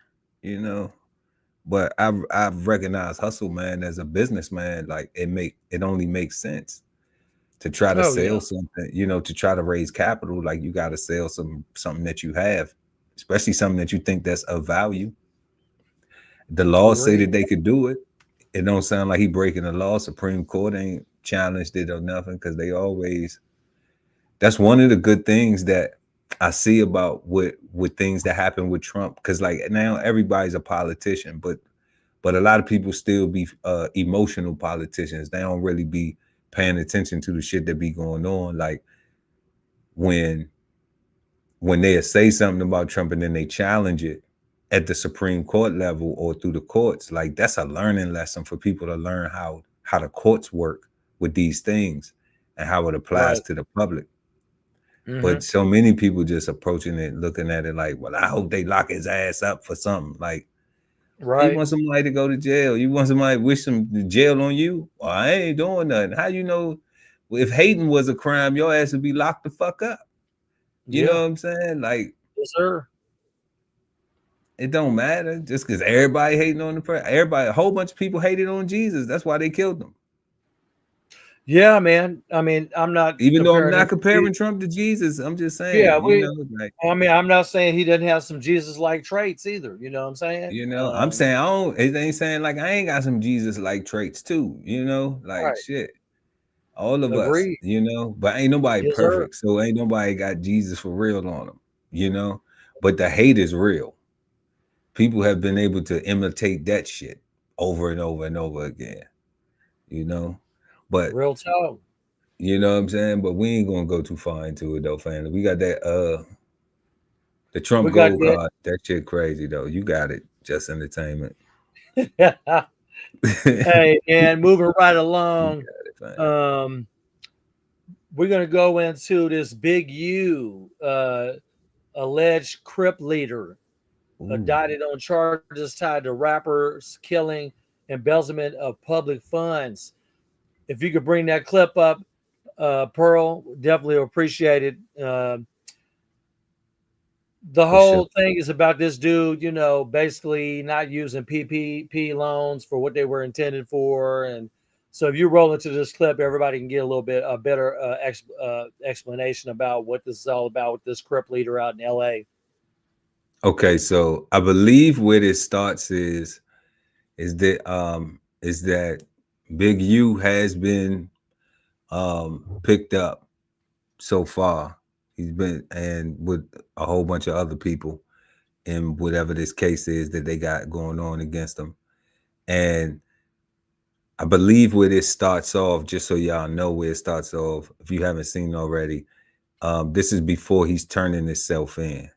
but I've recognized hustle, man, as a businessman. Like, it only makes sense to try to sell something, to try to raise capital. Like, you got to sell something that you have, especially something that you think that's of value. The laws say that they could do it. It don't sound like he breaking the law. Supreme Court ain't challenged it or nothing, because they always. That's one of the good things that I see about with things that happen with Trump, because like now everybody's a politician, but a lot of people still be emotional politicians. They don't really be paying attention to the shit that be going on. Like when they say something about Trump and then they challenge it at the Supreme Court level or through the courts, like that's a learning lesson for people to learn how the courts work with these things and how it applies to the public. But so many people just approaching it, looking at it like, well, I hope they lock his ass up for something. Like, you want somebody to go to jail? You want somebody to wish some jail on you? Well, I ain't doing nothing. How you know? If hating was a crime, your ass would be locked the fuck up. You know what I'm saying? Like, yes, sir. It don't matter just because everybody hating on the president. Everybody, a whole bunch of people hated on Jesus. That's why they killed him. Yeah, man. I mean, I'm not. Even though I'm not comparing Trump to Jesus, I'm just saying. Yeah, like, I mean, I'm not saying he doesn't have some Jesus-like traits either. You know what I'm saying? I'm saying it ain't saying like I ain't got some Jesus-like traits too. Like shit. All of us, but ain't nobody perfect. So ain't nobody got Jesus for real on them, But the hate is real. People have been able to imitate that shit over and over and over again, But real talk. You know what I'm saying? But we ain't gonna go too far into it though, family. We got that The Trump We got gold card, that shit crazy though. You got it. Just entertainment. Hey, and moving right along, it, man. we're gonna go into this Big U, alleged Crip leader, indicted on charges tied to rappers killing, embezzlement of public funds. If you could bring that clip up, Pearl, definitely appreciate it. The whole thing is about this dude, you know, basically not using PPP loans for what they were intended for. And so if you roll into this clip, everybody can get a better explanation about what this is all about with this Crip leader out in LA. Okay, so I believe where this starts is that Big U has been picked up so far. He's been, and with a whole bunch of other people in whatever this case is that they got going on against them. And I believe where this starts off, just so y'all know where it starts off, if you haven't seen already, this is before he's turning himself in.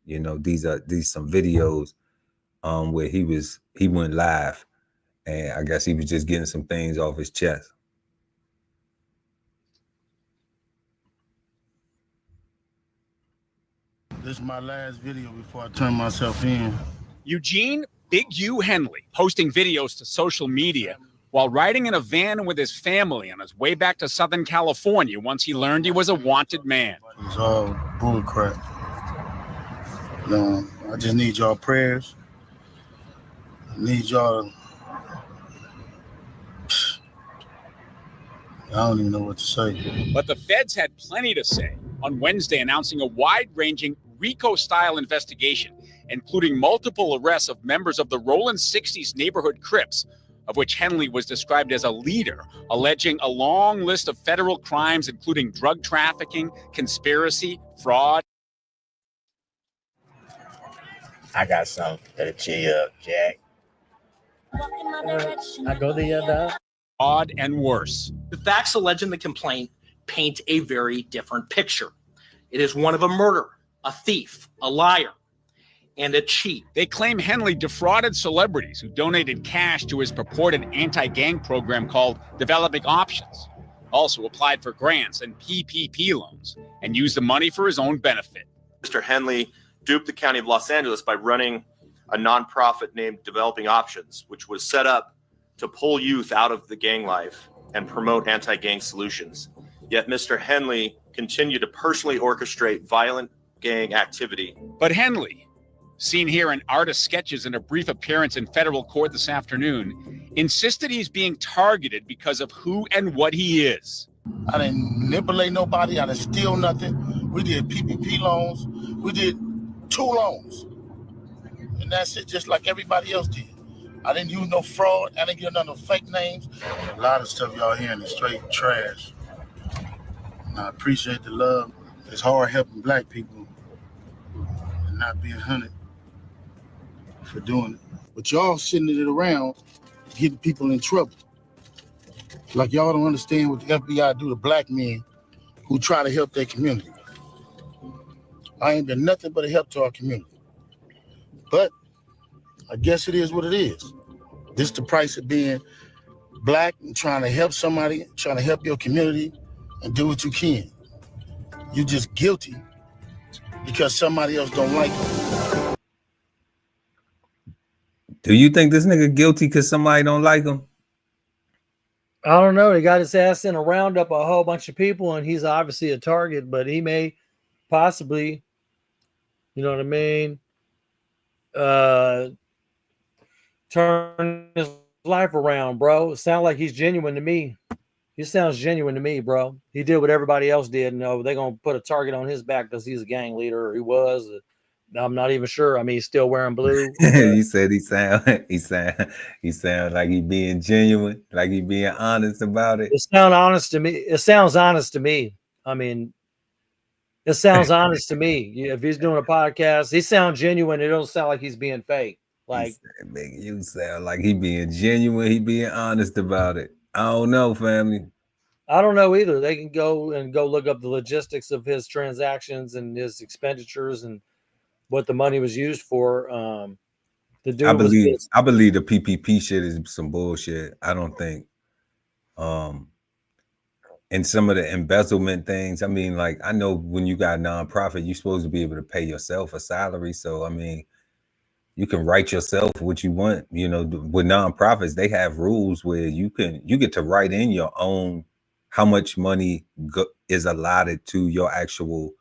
You know, these some videos where he went live, and I guess he was just getting some things off his chest. This is my last video before I turn myself in. Eugene Big U Henley posting videos to social media while riding in a van with his family on his way back to Southern California once he learned he was a wanted man. It's all bull crap. I just need y'all prayers. I need y'all. I don't even know what to say. But the feds had plenty to say on Wednesday, announcing a wide-ranging Rico-style investigation, including multiple arrests of members of the Rollin 60s neighborhood Crips, of which Henley was described as a leader, alleging a long list of federal crimes, including drug trafficking, conspiracy, fraud. I got something that'll cheer you up, Jack. I go the other. Odd and worse. The facts alleged in the complaint paint a very different picture. It is one of a murderer, a thief, a liar, and a cheat. They claim Henley defrauded celebrities who donated cash to his purported anti-gang program called Developing Options, also applied for grants and PPP loans, and used the money for his own benefit. Mr. Henley duped the county of Los Angeles by running a nonprofit named Developing Options, which was set up to pull youth out of the gang life and promote anti-gang solutions. Yet Mr. Henley continued to personally orchestrate violent gang activity. But Henley, seen here in artist sketches in a brief appearance in federal court this afternoon, insisted he's being targeted because of who and what he is. I didn't manipulate nobody. I didn't steal nothing. We did PPP loans. We did 2 loans. And that's it, just like everybody else did. I didn't use no fraud. I didn't give none of fake names. A lot of stuff y'all hearing is straight trash. And I appreciate the love. It's hard helping black people and not being hunted for doing it. But y'all sitting it around getting people in trouble. Like y'all don't understand what the FBI do to black men who try to help their community. I ain't been nothing but a help to our community. But I guess it is what it is. This is the price of being black and trying to help somebody, trying to help your community and do what you can. You just guilty because somebody else don't like you. Do you think this nigga guilty because somebody don't like him? I don't know. He got his ass in a roundup a whole bunch of people, and he's obviously a target, but he may possibly, you know what I mean, turn his life around, bro. It sounds like he's genuine to me. He sounds genuine to me, bro. He did what everybody else did. No, they're gonna put a target on his back because he's a gang leader, or he was. I'm not even sure. I mean, he's still wearing blue. You said he sound like he being genuine, like he being honest about it. It sounds honest to me. It sounds honest to me. I mean, it sounds honest to me. If he's doing a podcast, he sounds genuine. It don't sound like he's being fake. Like, you sound like he being genuine. He being honest about it. I don't know, family. I don't know either. They can go look up the logistics of his transactions and his expenditures and what the money was used for. The dude I was believe the PPP shit is some bullshit. I don't think, and some of the embezzlement things. I mean, like, I know when you got a nonprofit, you're supposed to be able to pay yourself a salary. So, I mean, you can write yourself what you want. You know, with nonprofits, they have rules where you get to write in your own how much money is allotted to your actual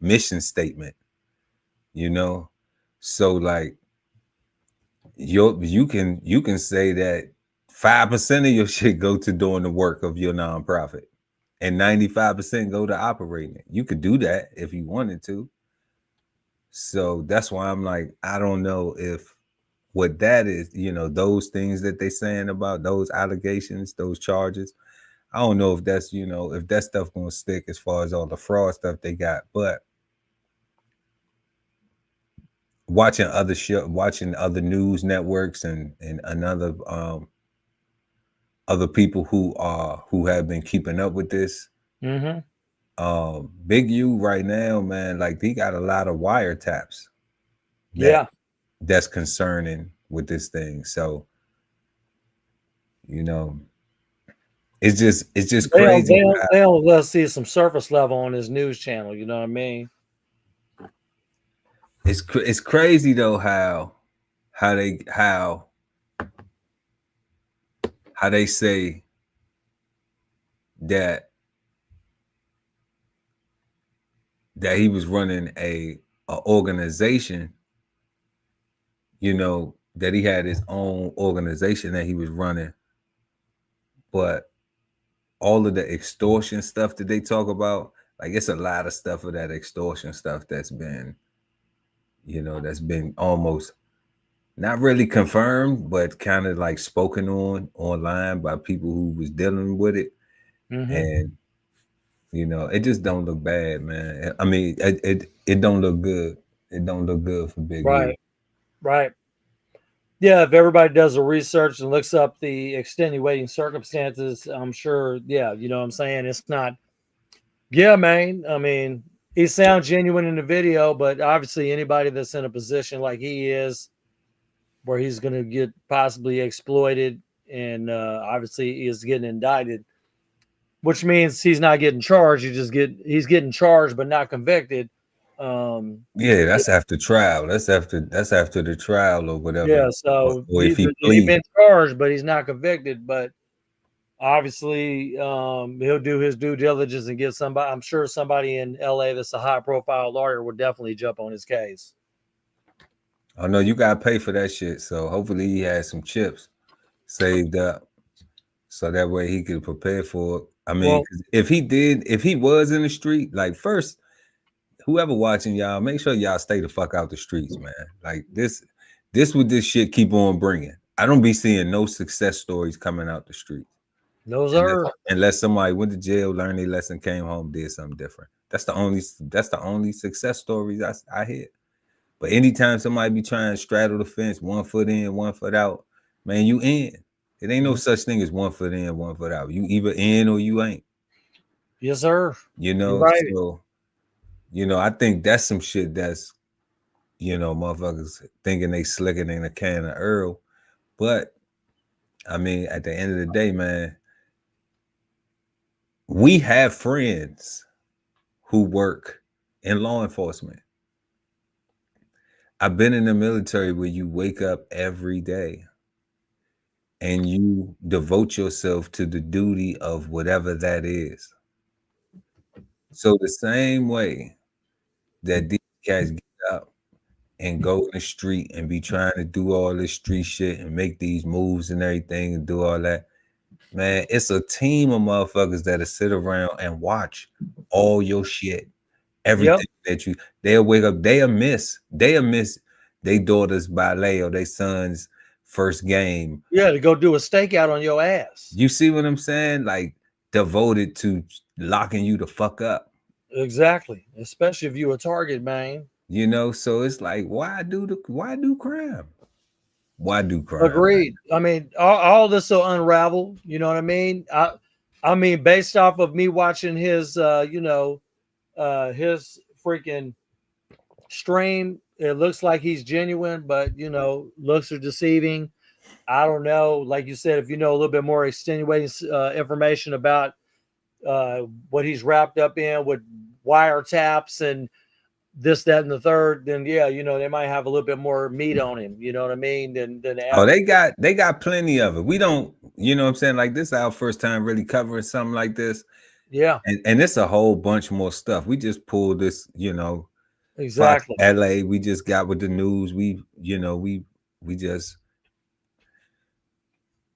mission statement. You know, so like you can say that 5% of your shit go to doing the work of your nonprofit, and 95% go to operating it. You could do that if you wanted to. So that's why I'm like, I don't know if what that is, you know, those things that they saying about those allegations, those charges. I don't know if that's, you know, if that stuff gonna stick as far as all the fraud stuff they got. But watching other news networks and other people who have been keeping up with this. Big U right now, man, like he got a lot of wiretaps. That's concerning with this thing. So, you know, it's just crazy. They'll let us see some surface level on his news channel. You know what I mean? It's crazy though how they say that he was running a organization, you know, that he had his own organization that he was running, but all of the extortion stuff that they talk about, like it's a lot of stuff of that extortion stuff that's been, you know, that's been almost not really confirmed, but kind of like spoken on online by people who was dealing with it. And you know, it just don't look bad, man. I mean, it don't look good. It don't look good for Big U. Right. Yeah, if everybody does the research and looks up the extenuating circumstances, I'm sure, yeah, you know what I'm saying? It's not, yeah, man. I mean, he sounds genuine in the video, but obviously anybody that's in a position like he is, where he's going to get possibly exploited, and obviously he is getting indicted, which means he's not getting charged. He's getting charged, but not convicted. Yeah, that's after trial. That's after the trial or whatever. Yeah, so or if he he's been charged, but he's not convicted. But obviously, he'll do his due diligence and get somebody. I'm sure somebody in LA that's a high-profile lawyer would definitely jump on his case. Oh no, you gotta pay for that shit. So hopefully he has some chips saved up, so that way he could prepare for it. I mean, well, if he was in the street, like first. Whoever watching y'all, make sure y'all stay the fuck out the streets, man. Like this what this shit keep on bringing. I don't be seeing no success stories coming out the streets. No, sir. Unless somebody went to jail, learned their lesson, came home, did something different. That's the only success stories I hear. But anytime somebody be trying to straddle the fence, 1 foot in, 1 foot out, man, you in. It ain't no such thing as 1 foot in, 1 foot out. You either in or you ain't. Yes, sir. You know, right. So you know, I think that's some shit that's, you know, motherfuckers thinking they slicker than a can of Earl. But, I mean, at the end of the day, man, we have friends who work in law enforcement. I've been in the military where you wake up every day and you devote yourself to the duty of whatever that is. So the same way that these guys get up and go in the street and be trying to do all this street shit and make these moves and everything and do all that, man, it's a team of motherfuckers that'll sit around and watch all your shit, everything that they'll wake up, they'll miss their daughter's ballet or their son's first game. Yeah, to go do a stakeout on your ass. You see what I'm saying? Like devoted to locking you the fuck up. Exactly, especially if you a target, man. You know, so it's like, why do crime? Why do crime? Agreed. I mean, all this will unravel. You know what I mean? I mean, based off of me watching his, his freaking stream, it looks like he's genuine, but you know, looks are deceiving. I don't know. Like you said, if you know a little bit more extenuating information about what he's wrapped up in with wiretaps and this, that, and the third, then yeah, you know, they might have a little bit more meat on him. You know what I mean? Than the Oh, average. they got plenty of it. We don't, you know what I'm saying? Like this is our first time really covering something like this. Yeah. And it's a whole bunch more stuff. We just pulled this, you know, Fox Exactly. LA. We just got with the news. We, you know, we just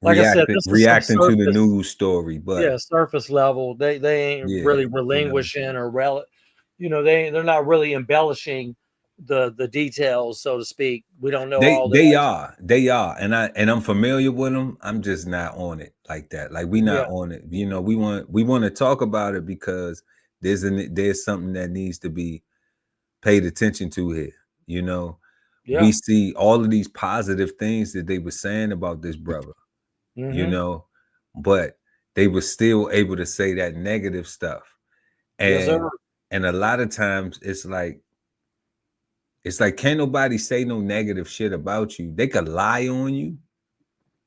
Like I said, this is some reacting to the surface, news story. But surface level. They ain't yeah, really you know, relinquishing or you know, they're not really embellishing the details, so to speak. We don't know all the they are, and I'm familiar with them. I'm just not on it like that. Like we yeah. not on it. You know, we want to talk about it because there's something that needs to be paid attention to here. You know, Yeah. we see all of these positive things that they were saying about this brother. You know, but they were still able to say that negative stuff, Yes, sir. and a lot of times it's like can't nobody say no negative shit about you. They could lie on you,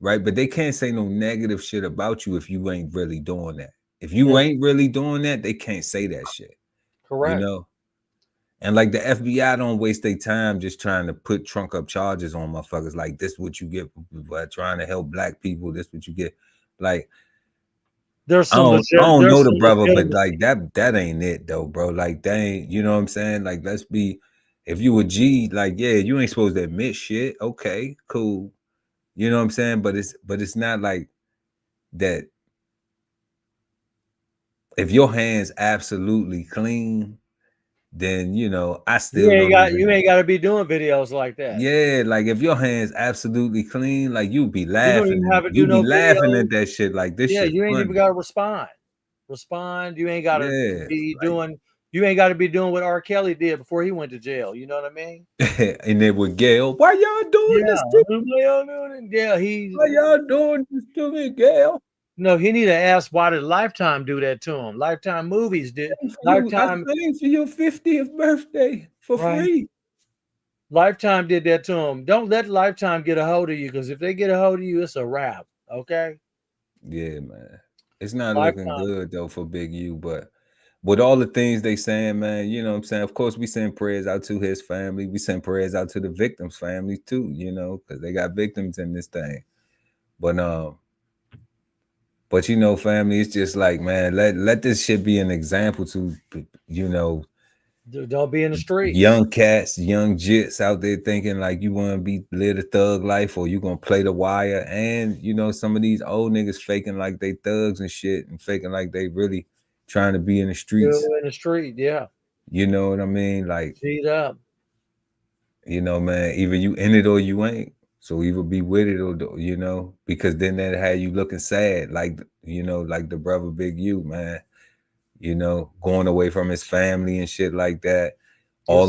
right? But they can't say no negative shit about you if you ain't really doing that. If you ain't really doing that, they can't say that shit. Correct. You know? And like the FBI don't waste their time just trying to put trunk up charges on motherfuckers. Like this what you get by trying to help black people. This what you get. Like there's I some don't know the brother, but legitimacy. like that ain't it though, bro. Like that ain't, you know what I'm saying? Like let's be, if you a G, like yeah, you ain't supposed to admit shit. Okay, cool. You know what I'm saying? But it's not like that. If your hands absolutely clean, then you know I still don't You even. ain't got to be doing videos like that. Yeah, like if your hands absolutely clean, like you be You don't laughing even and have to do you be no laughing videos. at that shit. Like this Yeah, shit you ain't even funny. got to respond. You ain't got to Yeah, be like, doing. You ain't got to be doing what R. Kelly did before he went to jail. You know what I mean? and then with Gail, why y'all doing Yeah. this to Yeah, Why y'all doing this to me, Gail? no, he need to ask why did Lifetime do that to him? Lifetime movies did. I Lifetime, sang for your 50th birthday for right? free. Lifetime did that to him. Don't let Lifetime get a hold of you, because if they get a hold of you, it's a wrap. Okay. Yeah, man. It's not looking Lifetime. good though for Big U, but with all the things they saying, man, you know what I'm saying? Of course, we send prayers out to his family. We send prayers out to the victims' family too, you know, because they got victims in this thing. But you know, family, it's just like, man, let this shit be an example to, you know, Don't be in the streets. young cats, young jits out there thinking like you want to live a thug life or you gonna play the wire. And you know, some of these old niggas faking like they thugs and shit and faking like they really trying to be in the streets. In the street, yeah. You know what I mean? Like, Beat up. you know, man, either you in it or you ain't. So either be with it or, you know, because then that had you looking sad, like, you know, like the brother Big U, man, you know, going away from his family and shit like that. All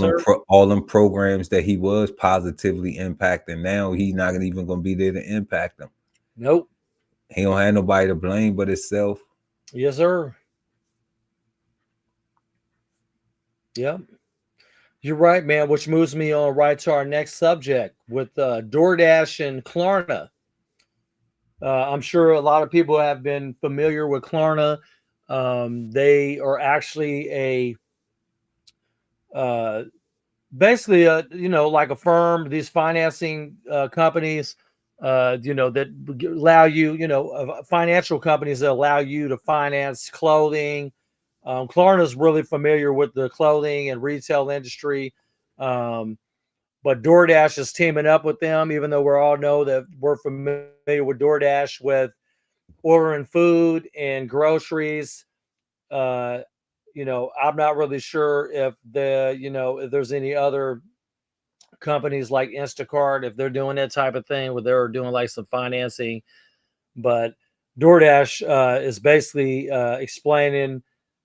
them programs that he was positively impacting, now he's not even gonna be there to impact them. Nope. He don't have nobody to blame but himself. Yes, sir. Yep. You're right, man, which moves me on right to our next subject with Doordash and Klarna. I'm sure a lot of people have been familiar with Klarna. They are actually basically you know, like a firm, these financing companies, you know, that allow you, you know, financial companies that allow you to finance clothing. Klarna is really familiar with the clothing and retail industry. But DoorDash is teaming up with them, even though we all know that we're familiar with DoorDash with ordering food and groceries. You know, I'm not really sure if if there's any other companies like Instacart, if they're doing that type of thing where they're doing like some financing. But DoorDash is basically explaining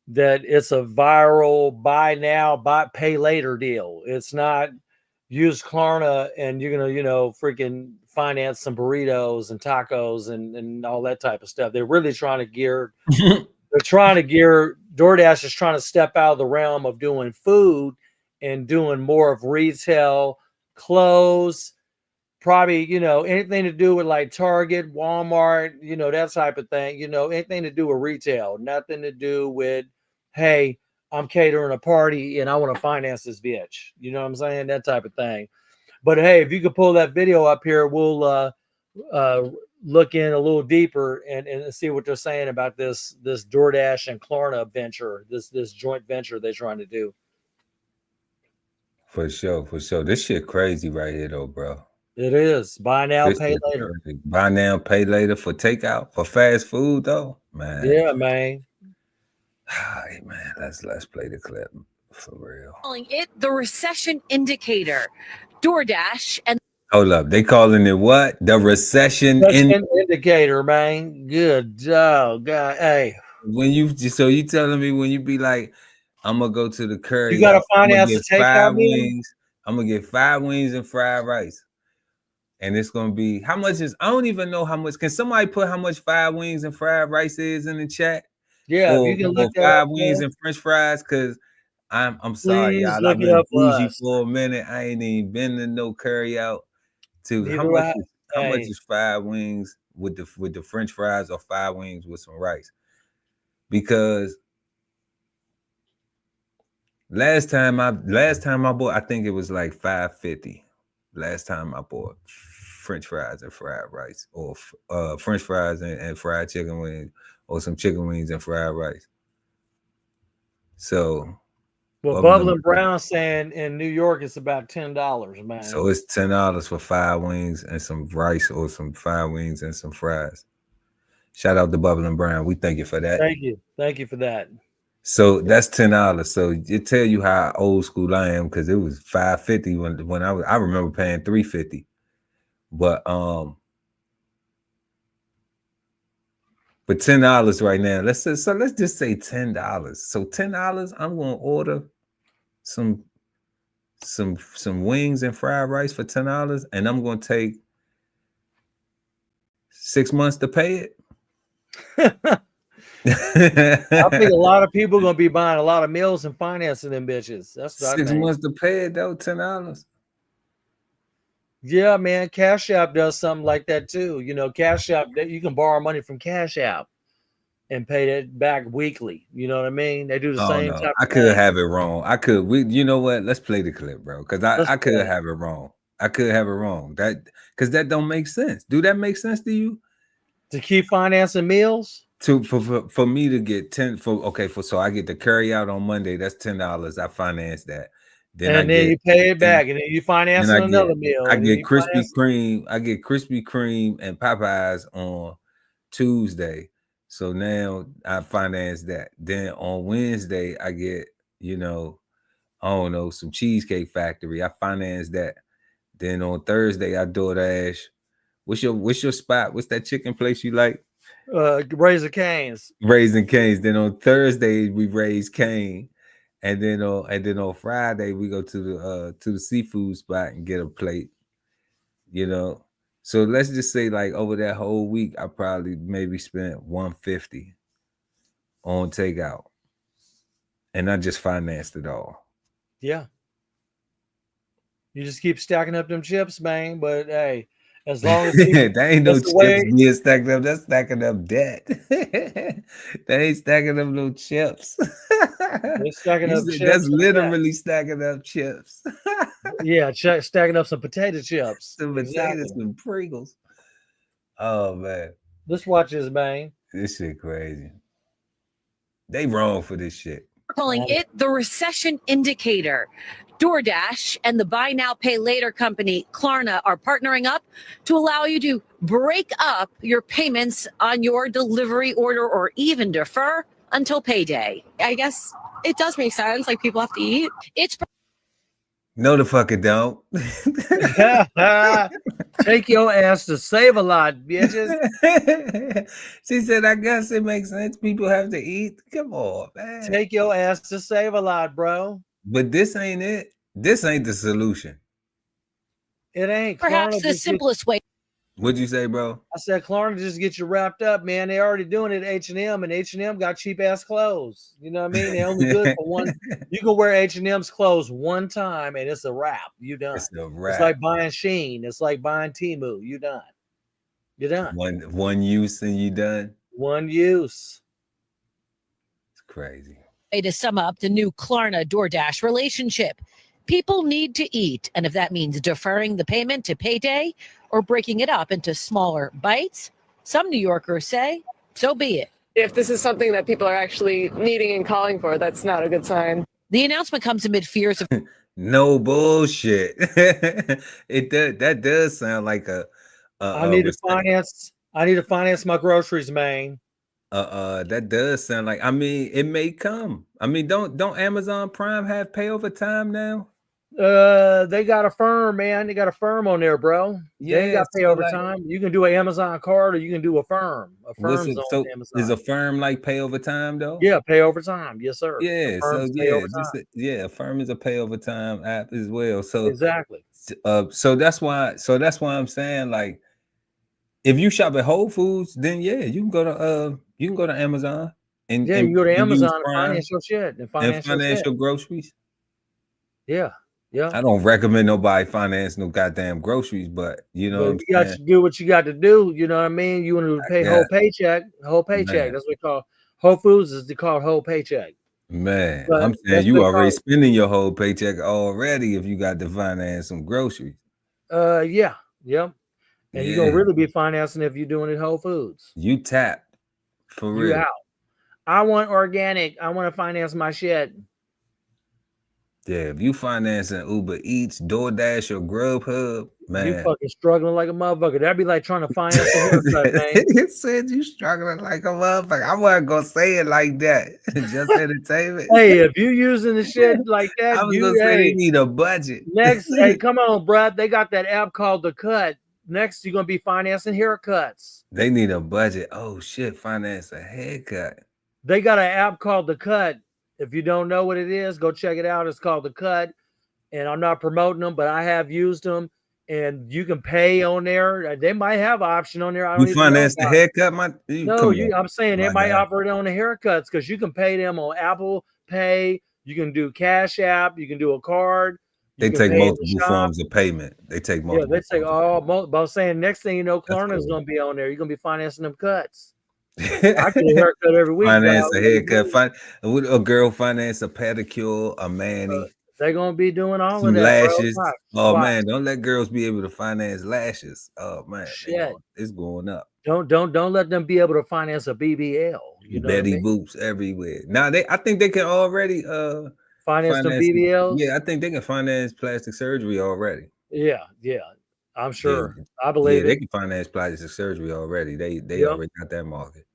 that it's a viral buy now, pay later deal. It's not use Klarna and you're gonna, you know, freaking finance some burritos and tacos and all that type of stuff. They're really trying to gear. They're trying to gear. DoorDash is trying to step out of the realm of doing food and doing more of retail, clothes, probably, you know, anything to do with like Target, Walmart, you know, that type of thing, you know, anything to do with retail, nothing to do with, hey, I'm catering a party and I want to finance this bitch. You know what I'm saying? That type of thing. But hey, if you could pull that video up here, we'll look in a little deeper and see what they're saying about this Doordash and Klarna venture, this joint venture they're trying to do. For sure, for sure. This shit crazy right here, though, bro. It is. Buy now, This pay shit later. crazy. Buy now, pay later for takeout, for fast food, though, man. Yeah, man. Hey, man, let's play the clip for real. Calling it the recession indicator. Doordash and Hold up, they calling it what? The recession indicator, man. Good job, God. Hey, when you telling me when you be like, I'm gonna go to the curry, you got to I'm gonna finance get the takeout 5 meal? wings. I'm gonna get 5 wings and fried rice. And it's gonna be how much is I don't even know how much. Can somebody put how much 5 wings and fried rice is in the chat? Yeah, Or, you can or look that 5 up. wings Man. and French fries, because I'm sorry, Please y'all. look I've it been up for bougie us. for a minute. I ain't even been to no curry out. To how Neither much is 5 wings with the French fries or 5 wings with some rice? Because last time I bought, I think it was like $5.50. Last time I bought French fries and fried rice, or French fries and fried chicken wings, or some chicken wings and fried rice. So, well, Bubbling Brown saying in New York it's about $10, man. So it's $10 for 5 wings and some rice, or some 5 wings and some fries. Shout out to Bubbling Brown. We thank you for that. Thank you for that. So that's $10. So it tell you how old school I am, because it was $5.50 when I remember paying $3.50. But $10 right now. Let's just say $10. So $10, I'm gonna order some wings and fried rice for $10, and I'm gonna take 6 months to pay it. I think a lot of people are gonna be buying a lot of meals and financing them bitches. That's what 6 I think. months to pay it though, $10. Yeah, man. Cash App does something like that too. You know, Cash App, you can borrow money from Cash App and pay it back weekly. You know what I mean? They do the same No, type I of could thing. have it wrong. You know what? Let's play the clip, bro. Because I could have it wrong. I could have it wrong. Because that don't make sense. Do that make sense to you? To keep financing meals? For me to get 10 so I get the carry out on Monday, that's $10. I finance that. Then you pay it back, and then you finance another meal. I get Krispy Kreme and Popeyes on Tuesday. So now I finance that. Then on Wednesday, I get, I don't know, some Cheesecake Factory. I finance that. Then on Thursday, I Doordash. What's your spot? What's that chicken place you like? Raising Cane's. Raising Cane's. Then on Thursday, we raise cane. And then on Friday, we go to the seafood spot and get a plate. So let's just say, like, over that whole week, I probably maybe spent $150 on takeout, and I just financed it all. Yeah, you just keep stacking up them chips, man. But hey, as long as that ain't no chips being stacked up, that's stacking up debt. That ain't stacking up no chips. They're stacking up chips. That's literally stacking up chips. Yeah, stacking up some potato chips. Some potatoes, some Pringles. Oh man. Let's watch this, man. This shit crazy. They wrong for this shit. calling it the recession indicator. Doordash and the buy now, pay later company Klarna are partnering up to allow you to break up your payments on your delivery order or even defer until payday. I guess it does make sense. Like, people have to eat. It's No, the fuck it don't. Take your ass to Save a Lot, bitches. She said, I guess it makes sense. People have to eat. Come on, man. Take your ass to Save a Lot, bro. But this ain't it. This ain't the solution. It ain't. Perhaps the simplest way. What'd you say, bro? I said Klarna just get you wrapped up, man. They already doing it at H&M, and H&M got cheap ass clothes. You know what I mean? They only good for one. You can wear H&M's clothes one time, and it's a wrap. You done. It's a wrap. It's like buying Shein. It's like buying Temu. You done. You're done. One use and you done. One use. It's crazy. To sum up the new Klarna DoorDash relationship, people need to eat. And if that means deferring the payment to payday or breaking it up into smaller bites, some New Yorkers say, so be it. If this is something that people are actually needing and calling for, that's not a good sign. The announcement comes amid fears of no bullshit. That does sound like I need to finance my groceries, man. That does sound like, I mean, it may come. I mean, don't Amazon Prime have pay over time now? They got a firm, man. They got a firm on there, bro. Yeah, they ain't got pay so over like, time. You can do an Amazon card or you can do a firm. A firm's on Amazon. Is a firm like pay over time though? Yeah, pay over time. Yes, sir. Yeah, so yeah, a firm is a pay over time app as well. So exactly. So that's why I'm saying, like, if you shop at Whole Foods, then yeah, you can go to Amazon and you can go to Amazon and finance your shit and finance your groceries. Yeah. Yeah. I don't recommend nobody finance no goddamn groceries, but you know, you got to do what you got to do. You know what I mean? You want to pay whole paycheck. Man. That's what we call Whole Foods is called whole paycheck. Man, but I'm saying you already spending your whole paycheck already if you got to finance some groceries. Yeah. And you're gonna really be financing if you're doing it Whole Foods. You tapped for real. You out. I want organic. I want to finance my shit. Yeah, if you financing Uber Eats, DoorDash, or Grubhub, man, you fucking struggling like a motherfucker. That'd be like trying to finance a haircut, man. It said you struggling like a motherfucker. I wasn't gonna say it like that. Just entertainment. Hey, if you using the shit like that, I was gonna say they need a budget. Next, hey, come on, bruh. They got that app called The Cut. Next, you're gonna be financing haircuts. They need a budget. Oh shit, finance a haircut. They got an app called The Cut. If you don't know what it is, go check it out. It's called The Cut. And I'm not promoting them, but I have used them. And you can pay on there. They might have an option on there. I don't you finance the haircut, I'm saying they might offer it on the haircuts because you can pay them on Apple Pay. You can do Cash App. You can do a card. They take multiple forms of payment. They take multiple. Yeah, they take all. But I'm saying next thing you know, Klarna is going to be on there. You're going to be financing them cuts. I get a haircut every week. Finance a haircut. A girl finance a pedicure, a mani. They're gonna be doing all some of that. Lashes. Oh man, don't let girls be able to finance lashes. Oh man, shit, it's going up. Don't let them be able to finance a BBL. You know Betty Boops everywhere. Now I think they can already finance the BBLs. Yeah, I think they can finance plastic surgery already. Yeah, I'm sure. Yeah. I believe they can finance plastic surgery already. They already got that market.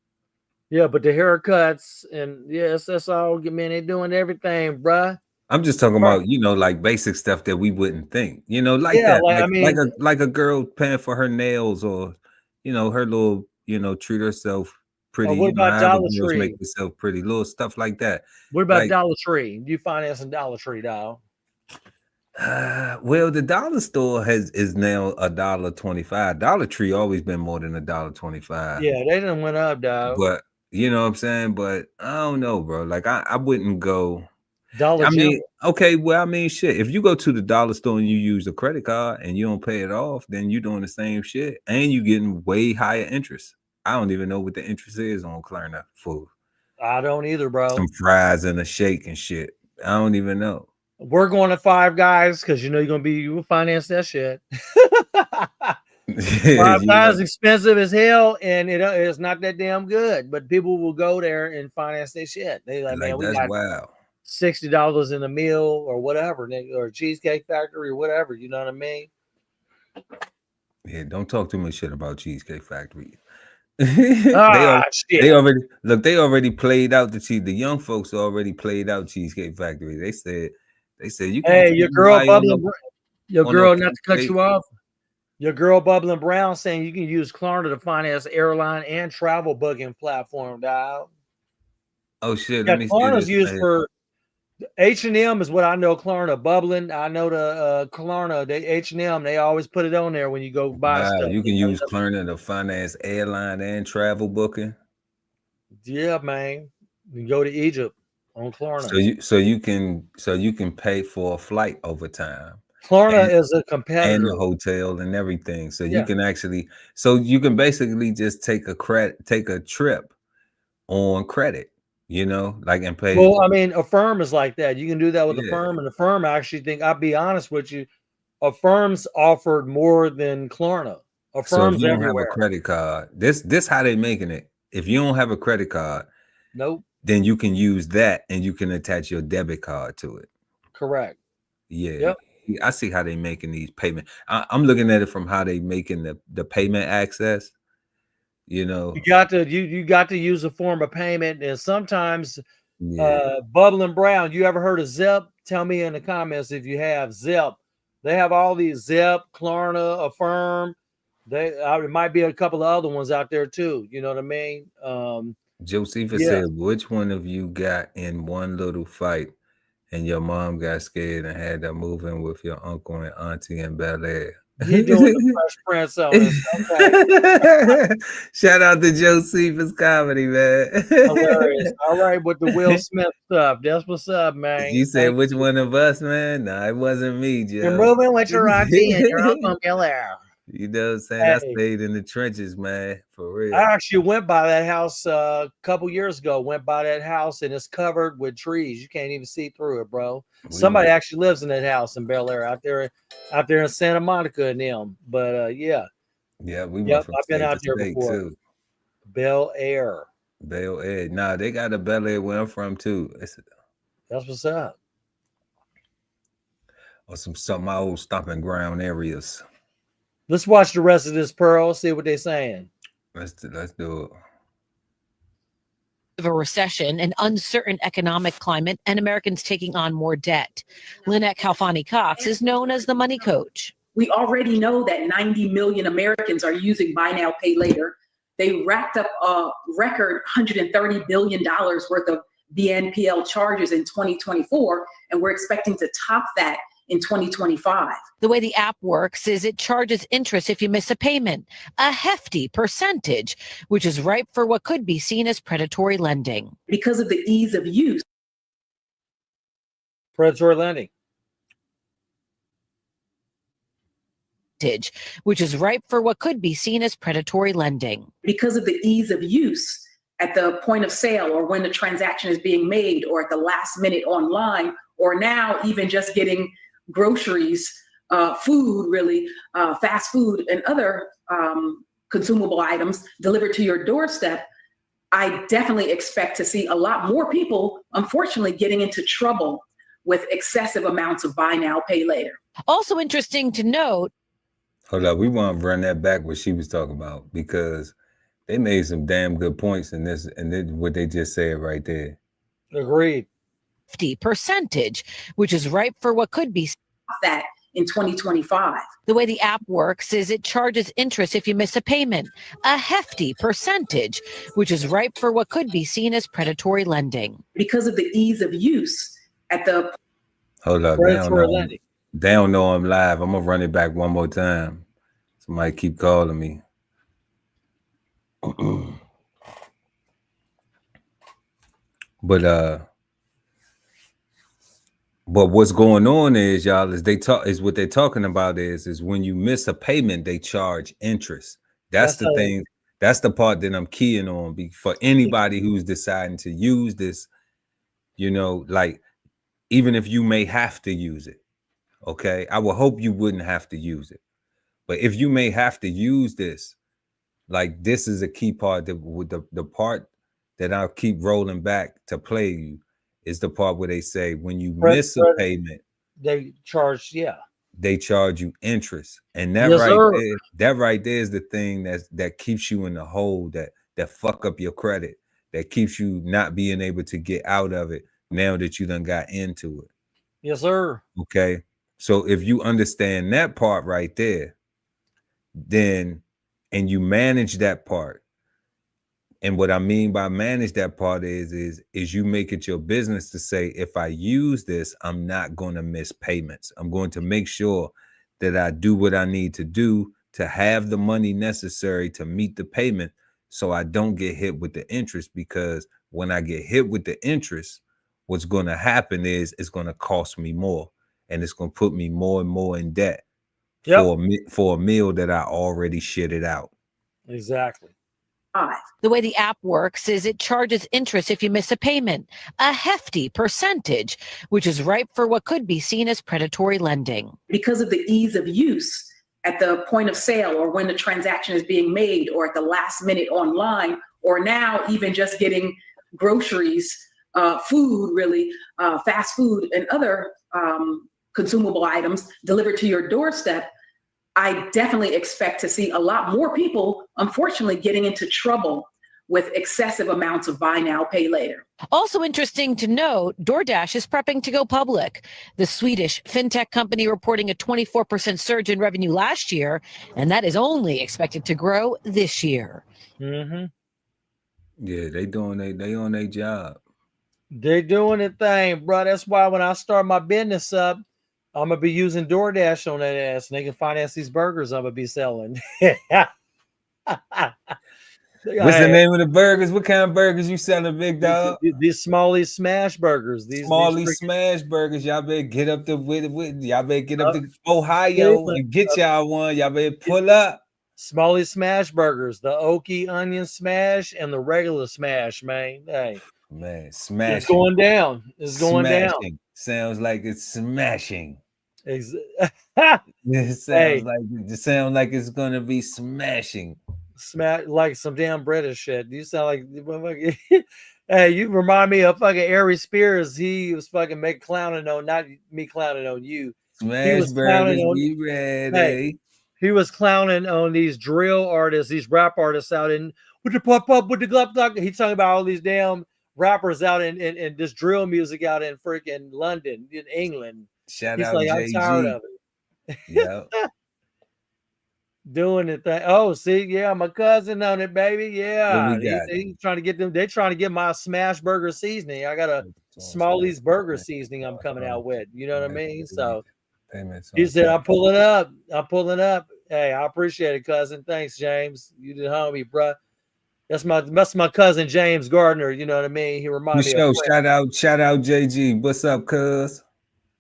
Yeah, but the haircuts and yes, that's all. Man, they doing everything, bruh. I'm just talking about, like basic stuff that we wouldn't think, like that. Like a girl paying for her nails or, her little, treat herself pretty. What about Dollar Tree? Make yourself pretty, little stuff like that. What about Dollar Tree? You financing Dollar Tree, dog? Well, the dollar store is now $1.25. Dollar Tree always been more than $1.25. Yeah, they done went up, dog. But you know what I'm saying? But I don't know, bro. Like I wouldn't go. Dollar mean, okay, well, I mean, shit. If you go to the dollar store and you use a credit card and you don't pay it off, then you're doing the same shit and you getting way higher interest. I don't even know what the interest is on Klarna for. I don't either, bro. Some fries and a shake and shit. I don't even know. We're going to Five Guys because you will finance that shit. Five Guys expensive as hell, and it's not that damn good. But people will go there and finance their shit. They like, man, we got wow. $60 in a meal or whatever, or Cheesecake Factory or whatever. You know what I mean? Yeah, don't talk too much shit about Cheesecake Factory. Shit. They already played out the young folks already played out Cheesecake Factory. They said you can. Hey, your girl Bubbling, not to cut you off. Your girl Bubbling Brown saying you can use Klarna to finance airline and travel booking platform, dog. Oh shit! Klarna's used for H&M is what I know. Klarna, bubbling. I know the Klarna. They H&M. They always put it on there when you go buy Wow, stuff. you can use Klarna to finance airline and travel booking. Yeah, man. You go to Egypt on Klarna. So you can pay for a flight over time. Klarna is a And competitor. the hotel and everything. So Yeah. you can actually, so you can basically just take a trip on credit, you know, like and pay. Well, I mean, Affirm is like that. You can do that with Yeah. Affirm, and Affirm, I actually think, I'll be honest with you, Affirm's offered more than Klarna. So Affirm's if you don't everywhere. have a credit card, this how they making it. If you don't have a credit card, Nope. then you can use that and you can attach your debit card to it. Correct. Yeah. Yep. I see how they making these payments. I'm looking at it from how they making the payment access. You know, You got to use a form of payment, and sometimes yeah. Bubbling Brown, you ever heard of Zip? Tell me in the comments if you have Zip. They have all these Zip, Klarna, Affirm. There might be a couple of other ones out there too. You know what I mean? Josephus Yeah. said, which one of you got in one little fight and your mom got scared and had to move in with your uncle and auntie in Bel Air? He doing the Fresh Prince on us. Okay. Shout out to Josephus Comedy, man. Hilarious. All right, with the Will Smith stuff. That's what's up, man. You said which one of us, man? No, it wasn't me, Joe. You're moving with your auntie and your uncle Bel Air. You know what I'm saying? I stayed in the trenches, man, for real. I actually went by that house a couple years ago. Went by that house and it's covered with trees. You can't even see through it, bro. Somebody actually lives in that house in Bel Air out there in Santa Monica and them. But yeah. Yeah, we went from I've been state out to there state before. too. Bel Air. Bel Air. Nah, they got a Bel Air where I'm from too. That's what's up. Or some my old stomping ground areas. Let's watch the rest of this, Pearl. See what they're saying. Let's do it. Of a recession, an uncertain economic climate, and Americans taking on more debt. Lynette Kalfani-Cox is known as the money coach. We already know that 90 million Americans are using buy now, pay later. They racked up a record $130 billion worth of BNPL charges in 2024, and we're expecting to top that in 2025. The way the app works is it charges interest if you miss a payment, a hefty percentage, which is ripe for what could be seen as predatory lending. Because of the ease of use. Predatory lending. Which is ripe for what could be seen as predatory lending. Because of the ease of use at the point of sale or when the transaction is being made or at the last minute online, or now even just getting groceries, food, really, fast food and other consumable items delivered to your doorstep, I definitely expect to see a lot more people, unfortunately, getting into trouble with excessive amounts of buy now, pay later. Also interesting to note. Hold up, we want to run that back what she was talking about because they made some damn good points in this and then what they just said right there. Agreed. 50%, which is ripe for what could be that in 2025. The way the app works is it charges interest if you miss a payment, a hefty percentage, which is ripe for what could be seen as predatory lending. Because of the ease of use at the Hold up, they don't know I'm live. I'm gonna run it back one more time. Somebody keep calling me. But what's going on is, y'all, is what they're talking about is when you miss a payment, they charge interest. That's the thing. That's the part that I'm keying on for anybody who's deciding to use this, you know, like even if you may have to use it. Okay. I would hope you wouldn't have to use it. But if you may have to use this, like this is a key part that with the part that I'll keep rolling back to play you is the part where they say when you miss a payment, they charge, they charge you interest. And that right there is the thing that keeps you in the hole, that fuck up your credit, that keeps you not being able to get out of it now that you done got into it. Yes, sir. Okay. So if you understand that part right there, then and you manage that part, And what I mean by manage that part is you make it your business to say, if I use this, I'm not going to miss payments. I'm going to make sure that I do what I need to do to have the money necessary to meet the payment, so I don't get hit with the interest. Because when I get hit with the interest, what's going to happen is it's going to cost me more, and it's going to put me more and more in debt for a meal that I already shitted out. Exactly. The way the app works is it charges interest if you miss a payment, a hefty percentage, which is ripe for what could be seen as predatory lending. Because of the ease of use at the point of sale, or when the transaction is being made, or at the last minute online, or now even just getting groceries, food, really, fast food and other consumable items delivered to your doorstep, I definitely expect to see a lot more people, unfortunately, getting into trouble with excessive amounts of buy now, pay later. Also interesting to note, Doordash is prepping to go public. The Swedish fintech company reporting a 24% surge in revenue last year, and that is only expected to grow this year. Mm-hmm. Yeah, they on their job. They doing the thing, bro. That's why when I start my business up, I'm gonna be using DoorDash on that ass, and they can finance these burgers I'm gonna be selling. What's the name of the burgers? What kind of burgers you selling, big dog? These Smalley Smash Burgers. Smalley Smash Burgers. Y'all better get up to y'all better get up to Ohio and get y'all one. Y'all better pull up. Smalley Smash Burgers, the Okie Onion Smash and the regular Smash, man. Hey, man, smashing. It's going down. It's going down. Sounds like it's smashing. It sounds like it's gonna be smashing. Smash like some damn British shit. You sound like hey, you remind me of fucking Ari Spears. He was fucking clowning on, not me clowning on you. Smash burgers, be ready. Hey, he was clowning on these drill artists, these rap artists out in with the pop up with the glop glop. He's talking about all these damn rappers out in this drill music out in freaking London, in England. Shout He's out like, JG. I'm tired of it. Yeah. Doing it thing. Oh, see, yeah, my cousin on it, baby. Yeah, he's trying to get them. They're trying to get my smash burger seasoning. I got a Smalley's burger seasoning I'm coming out with. You know what I mean? So he said, I'm pulling up. I'm pulling up. Hey, I appreciate it, cousin. Thanks, James. You the homie, bruh. That's my cousin James Gardner. You know what I mean? He reminds me of shout out JG. What's up, cuz?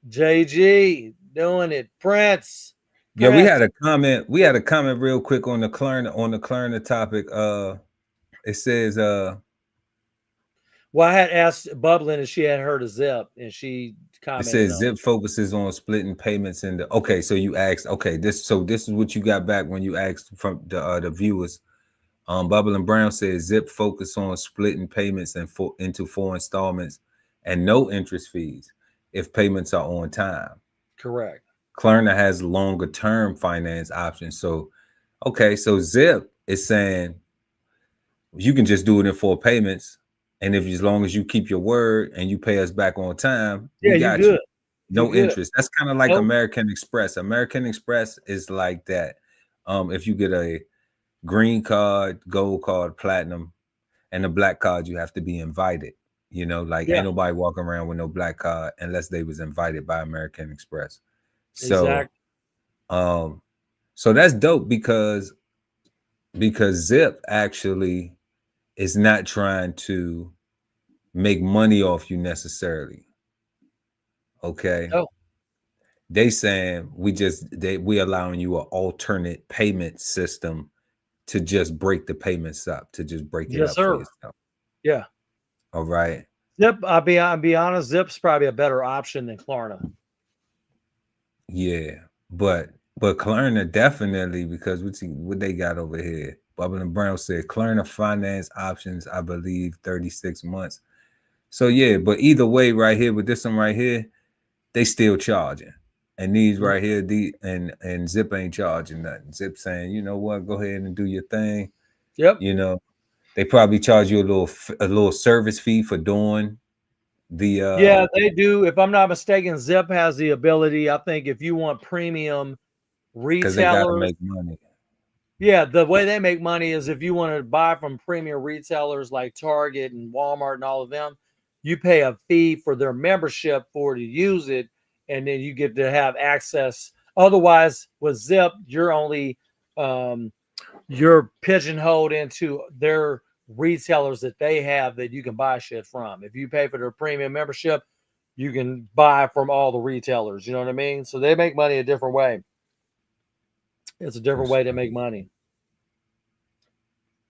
JG doing it. Prince. Yeah, we had a comment. We had a comment real quick on the Klarna topic. It says well, I had asked Bubbling and she had heard of Zip, and she commented. It says Zip focuses on splitting payments in the okay. So you asked, this is what you got back when you asked from the viewers. Bubble and Brown says Zip focus on splitting payments into 4 installments and no interest fees if payments are on time. Correct. Klarna has longer term finance options. So, so Zip is saying you can just do it in 4 payments, and as long as you keep your word and you pay us back on time, we got you. No interest. That's kind of like American Express. American Express is like that. If you get a green card, gold card, platinum, and the black card, you have to be invited. You know, like ain't nobody walking around with no black card unless they was invited by American Express. So, exactly. So that's dope because Zip actually is not trying to make money off you necessarily. Okay. Oh. They saying we allowing you an alternate payment system to just break the payments up, to just break it up for yourself. Yeah. All right. Zip, I'll be honest, Zip's probably a better option than Klarna. Yeah, but Klarna definitely, because what they got over here. Bubble and Brown said Klarna finance options, I believe 36 months. So yeah, but either way, right here with this one right here, they still charging. And these right here, and Zip ain't charging nothing. Zip saying, you know what, go ahead and do your thing. Yep. You know, they probably charge you a little service fee for doing the yeah, they do. If I'm not mistaken, Zip has the ability. I think if you want premium because they gotta retailers, make money. Yeah, the way they make money is if you want to buy from premium retailers like Target and Walmart and all of them, you pay a fee for their membership for to use it, and then you get to have access. Otherwise, with Zip, you're only you're pigeonholed into their retailers that they have that you can buy shit from. If you pay for their premium membership, you can buy from all the retailers. You know what I mean? So they make money a different way. It's a different way to make money.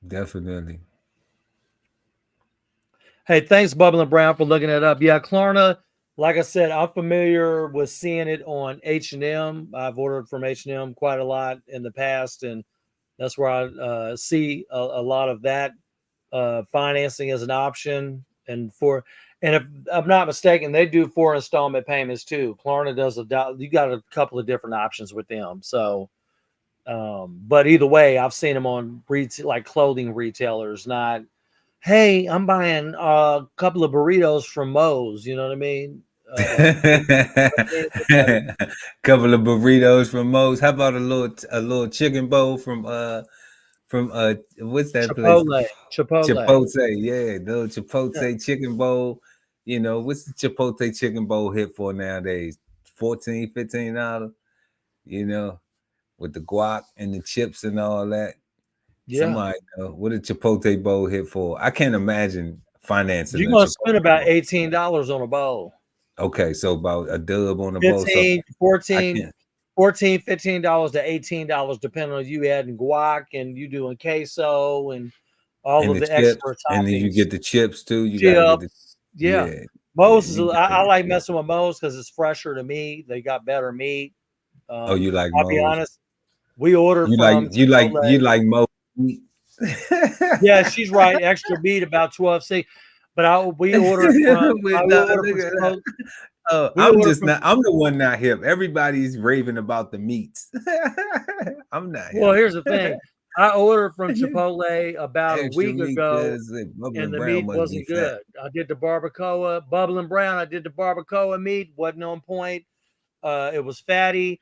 Definitely. Hey, thanks, Bubbling Brown, for looking it up. Yeah, Klarna, like I said, I'm familiar with seeing it on H&M. I've ordered from H&M quite a lot in the past, and that's where I see a lot of that financing as an option. And if I'm not mistaken, they do 4 installment payments too. Klarna does you got a couple of different options with them. So, but either way, I've seen them on like clothing retailers. Not, hey, I'm buying a couple of burritos from Moe's. You know what I mean? Couple of burritos from Moe's. How about a little chicken bowl from what's that place? Chipotle, yeah, the little Chipotle chicken bowl. You know, what's the Chipotle chicken bowl hit for nowadays? $14, $15. You know, with the guac and the chips and all that. Yeah. Somebody know what a Chipotle bowl hit for. I can't imagine financing. You're gonna spend about $18 on a bowl. Okay, so about a dub on a 15, bowl. So $14, $15 to $18, depending on you adding guac and you doing queso and all of the extra toppings. And then you get the chips too. You chips, gotta get the yeah. Moe's is I like messing with Moe's because it's fresher to me. They got better meat. Oh, you like I'll Moe's? be honest. We ordered you like Moe's meat. Yeah, she's right. Extra meat about 12C. But we ordered from I'm the one not hip. Everybody's raving about the meats. I'm not hip. Well, here's the thing. I ordered from Chipotle about a week ago, and the meat wasn't good. I did the barbacoa, Bubbling Brown. I did the barbacoa meat, wasn't on point. It was fatty.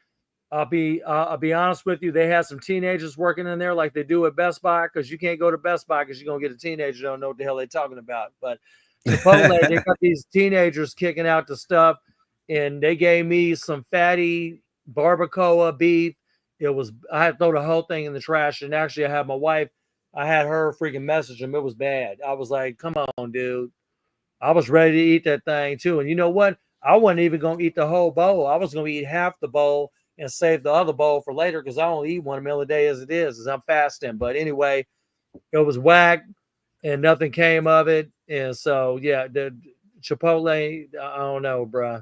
I'll be honest with you. They had some teenagers working in there like they do at Best Buy, because you can't go to Best Buy because you're gonna get a teenager who don't know what the hell they're talking about. But Chipotle, they got these teenagers kicking out the stuff, and they gave me some fatty barbacoa beef. I had to throw the whole thing in the trash. And actually, I had my wife, I had her freaking message him. It was bad. I was like, come on, dude. I was ready to eat that thing too. And you know what? I wasn't even going to eat the whole bowl. I was going to eat half the bowl and save the other bowl for later, because I only eat 1 meal a day as it is, as I'm fasting. But anyway, it was whack and nothing came of it. And so, yeah, the Chipotle, I don't know, bro.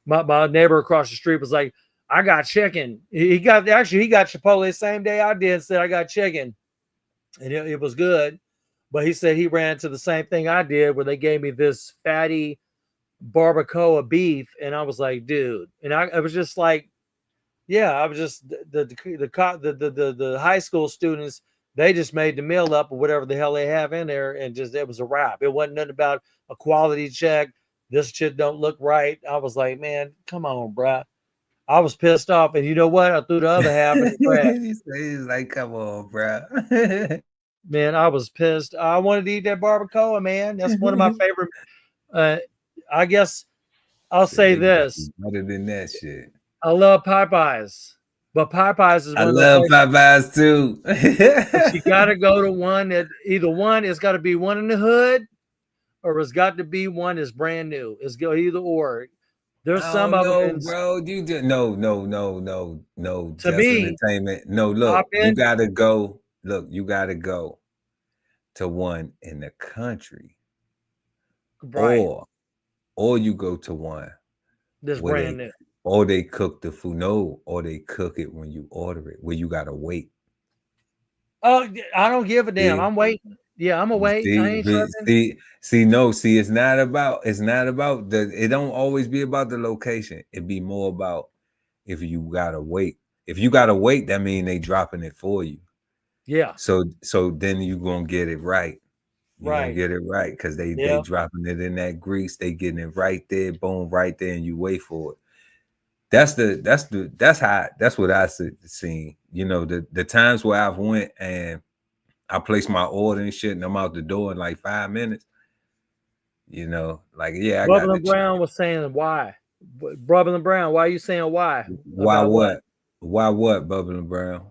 My neighbor across the street was like, I got chicken. He got Chipotle the same day I did, said I got chicken. And it was good. But he said he ran into the same thing I did, where they gave me this fatty barbacoa beef. And I was like, dude. And I was just like, yeah, I was just the high school students, they just made the meal up or whatever the hell they have in there, and just it was a wrap. It wasn't nothing about a quality check. This shit don't look right. I was like, man, come on, bro. I was pissed off, and you know what? I threw the other half in the trash. He's like, come on, bro. Man, I was pissed. I wanted to eat that barbacoa, man. That's one of my favorite. I guess I'll say this. Better than that shit. I love Popeyes, but Popeyes is one I of love Popeyes too. But you got to go to one that it's got to be one in the hood, or it's got to be one that's brand new. It's go either or. There's some of them, bro. You do no. To me, entertainment. No, look, you gotta go. Look, you gotta go to one in the country, right? Or you go to one that's brand new. Or they cook the food. No, or they cook it when you order it, where you gotta wait. Oh, I don't give a damn. See? I'm waiting. Yeah, I'm gonna wait. I ain't see, it's not about it don't always be about the location. It be more about if you gotta wait. If you gotta wait, that means they dropping it for you. Yeah. So then you gonna get it right. You're gonna get it right, because they dropping it in that grease, they getting it right there, boom, right there, and you wait for it. That's what I seen you know, the times where I've went and I placed my order and shit, and I'm out the door in like 5 minutes. You know, like, yeah, I got the Bubbling Brown was saying why. Bubbling Brown, why are you saying why? why About what? Why what, Bubbling Brown?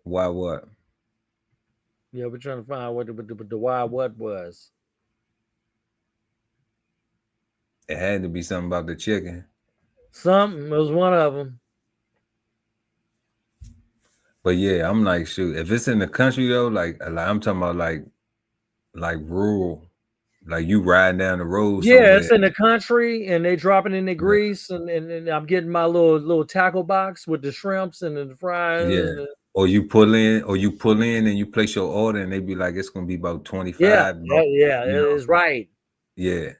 Why what? Yeah, we're trying to find out what the why what was. It had to be something about the chicken. Something. It was one of them. But yeah, I'm like, shoot, if it's in the country though, like I'm talking about like rural, like you riding down the road Yeah, somewhere. it's in the country, and they dropping in the grease, and I'm getting my little tackle box with the shrimps and the fries. Yeah. And Or you pull in and you place your order, and they be like, it's gonna be about 25. yeah, you know. it's right. Yeah.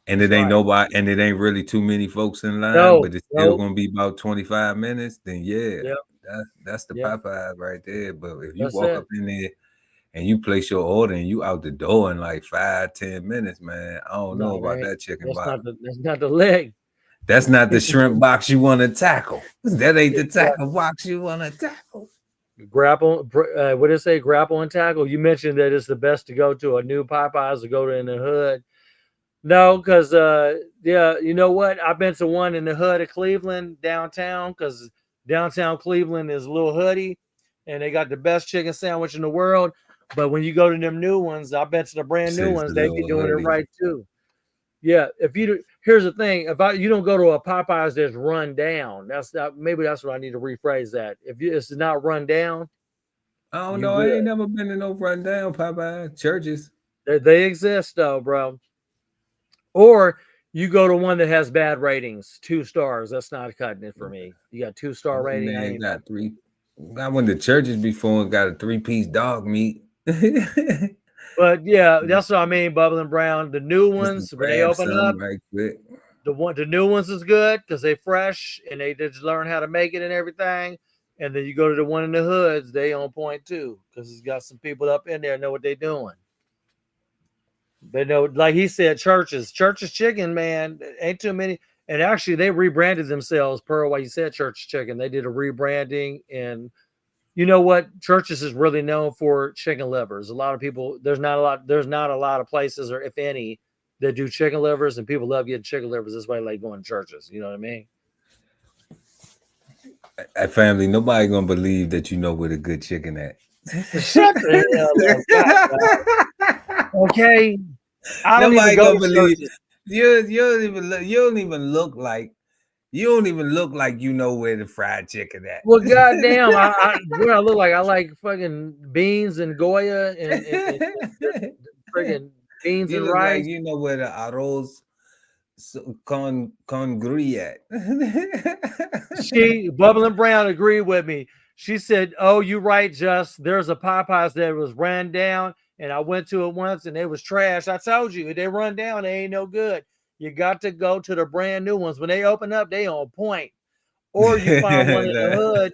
And it ain't nobody, and it ain't really too many folks in line, No, but it's still gonna be about 25 minutes. Then yeah, Yep. that's the Yep. Popeyes right there. But if you That's walk it. up in there and you place your order and you out the door in like 5-10 minutes, man, I don't know about that chicken box. That's not the leg. That's not the shrimp box you want to tackle. That ain't the tackle box you want to tackle. Grapple, what did it say? Grapple and tackle. You mentioned that it's the best to go to a new Popeyes to go to in the hood. No, because yeah, you know what? I've been to one in the hood of Cleveland downtown, because downtown Cleveland is a little hoodie, and they got the best chicken sandwich in the world. But when you go to them new ones, I've been to the brand new ones, they be doing it right too. Yeah, here's the thing: you don't go to a Popeyes that's run down, maybe that's what I need to rephrase that. If it's not run down, I don't know. I ain't never been to no rundown Popeyes churches. They exist though, bro. Or you go to one that has bad ratings, 2 stars. That's not cutting it for me. You got 2-star rating. I ain't got 3. I went to churches before and got a 3-piece dog meat. But yeah, that's what I mean. Bubbling Brown, the new ones when they open up, right quick. the new ones is good because they fresh and they just learn how to make it and everything. And then you go to the one in the hoods, they on point too, because it's got some people up in there know what they're doing. They know, like he said, churches chicken, man, ain't too many. And actually, they rebranded themselves. Pearl, why you said Church Chicken? They did a rebranding, and you know what? Churches is really known for chicken livers. A lot of people, there's not a lot of places, or if any, that do chicken livers, and people love getting chicken livers. That's why they like going to churches. You know what I mean? At family, nobody gonna believe that you know where the good chicken at. Shut the hell up. Okay. I don't Nobody even go gonna to believe churches. you don't even look like you know where the fried chicken at. Well, goddamn, what I look like? I like fucking beans and Goya and friggin' beans You and look rice. like you know where the arroz con gris at. Bubbling Brown agreed with me. She said, "Oh, you right, Just. There's a Popeyes that was ran down, and I went to it once, and it was trash. I told you, if they run down, they ain't no good. You got to go to the brand new ones. When they open up, they on point. Or you find one in the hood.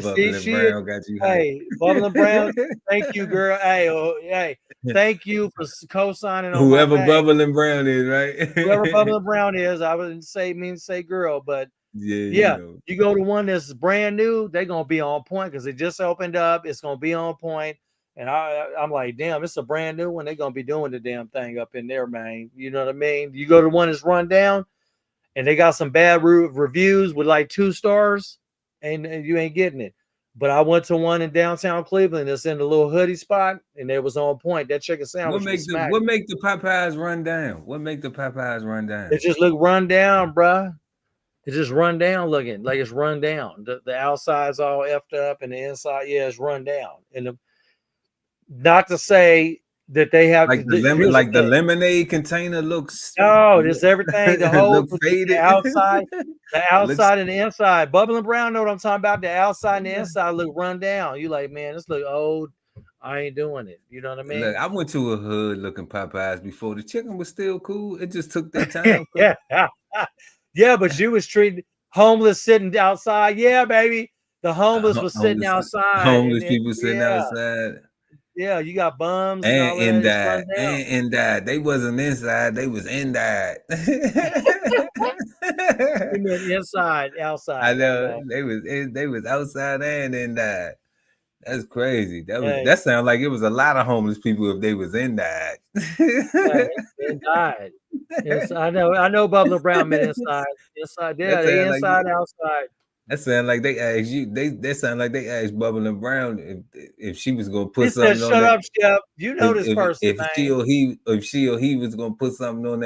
Bubbling Brown got you Hey, Bubbling Brown, thank you, girl. Hey, thank you for co-signing on whoever my thing. Bubbling Brown is, right? Whoever Bubbling Brown is, I wouldn't say girl, but yeah, you go to one that's brand new, they're gonna be on point because it just opened up. It's gonna be on point. And I'm like, damn, it's a brand new one. They're gonna be doing the damn thing up in there, man. You know what I mean? You go to one that's run down, and they got some bad reviews with like 2 stars, and you ain't getting it. But I went to one in downtown Cleveland that's in the little hoodie spot, and it was on point. That chicken sandwich was smack. What make the Popeyes run down? What make the Popeyes run down? It just look run down, bruh. It just run down looking like it's run down. The outside's all effed up, and the inside, yeah, it's run down. And not to say that they have like the lemonade container looks. No, just everything. The whole look faded. the outside and the inside. Bubbling Brown know what I'm talking about. The outside and the inside look run down. You like, man, this look old. I ain't doing it. You know what I mean? Look, I went to a hood looking Popeyes before. The chicken was still cool. It just took their time. Yeah, but you was treated homeless sitting outside. Yeah, baby. The homeless was sitting outside. Homeless people sitting outside. Yeah, you got bums and all And in that. that, and in that, they wasn't inside, they was in that. You meant inside, outside. I know they was outside and in that. That's crazy. That sounds like it was a lot of homeless people if they was in that. Inside. Yes, I know Bubbler Brown meant inside. Inside, yeah, they inside, outside. That sound like they asked you. They sound like they asked Bubbling Brown if she was gonna put He something said, on "Shut that. up, Chef. You know this person, if man." she or he was gonna put something on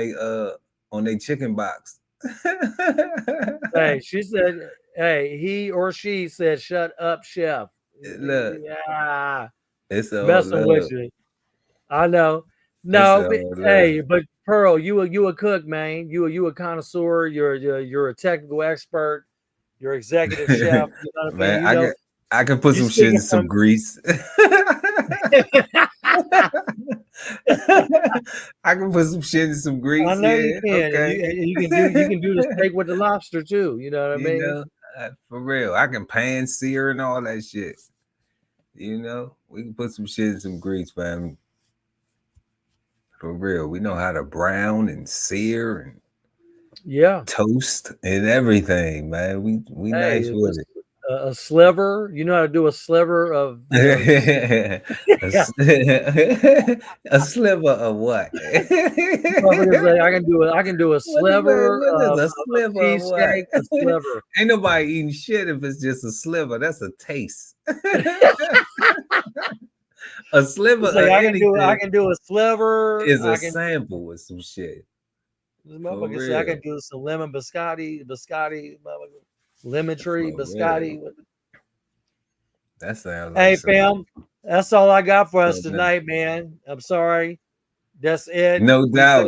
their chicken box. Hey, she said, "Hey, he or she said, shut up, Chef." Look, yeah, it's all messing with love. you. I know. No, but, hey, but Pearl, you a cook, man. You a connoisseur. You're a technical expert. You're executive chef. You know what Man, I mean? I can put some shit in some grease. I can put some shit in some grease. I know you can. Okay. And you can do the steak with the lobster too. You know what I mean? You know, for real. I can pan sear and all that shit. You know, we can put some shit in some grease, fam. For real. We know how to brown and sear and toast and everything, man. We nice with it. A sliver. You know how to do a sliver of a sliver of what? I can do a sliver of a sliver a cheesecake. A sliver. Ain't nobody eating shit if it's just a sliver. That's a taste. A sliver of anything. I can do a sliver. Is a sample with some shit. This motherfucker said I can do some lemon biscotti, lemon tree biscotti. That sounds. Hey, fam, that's all I got for us tonight, man. I'm sorry. That's it. No doubt.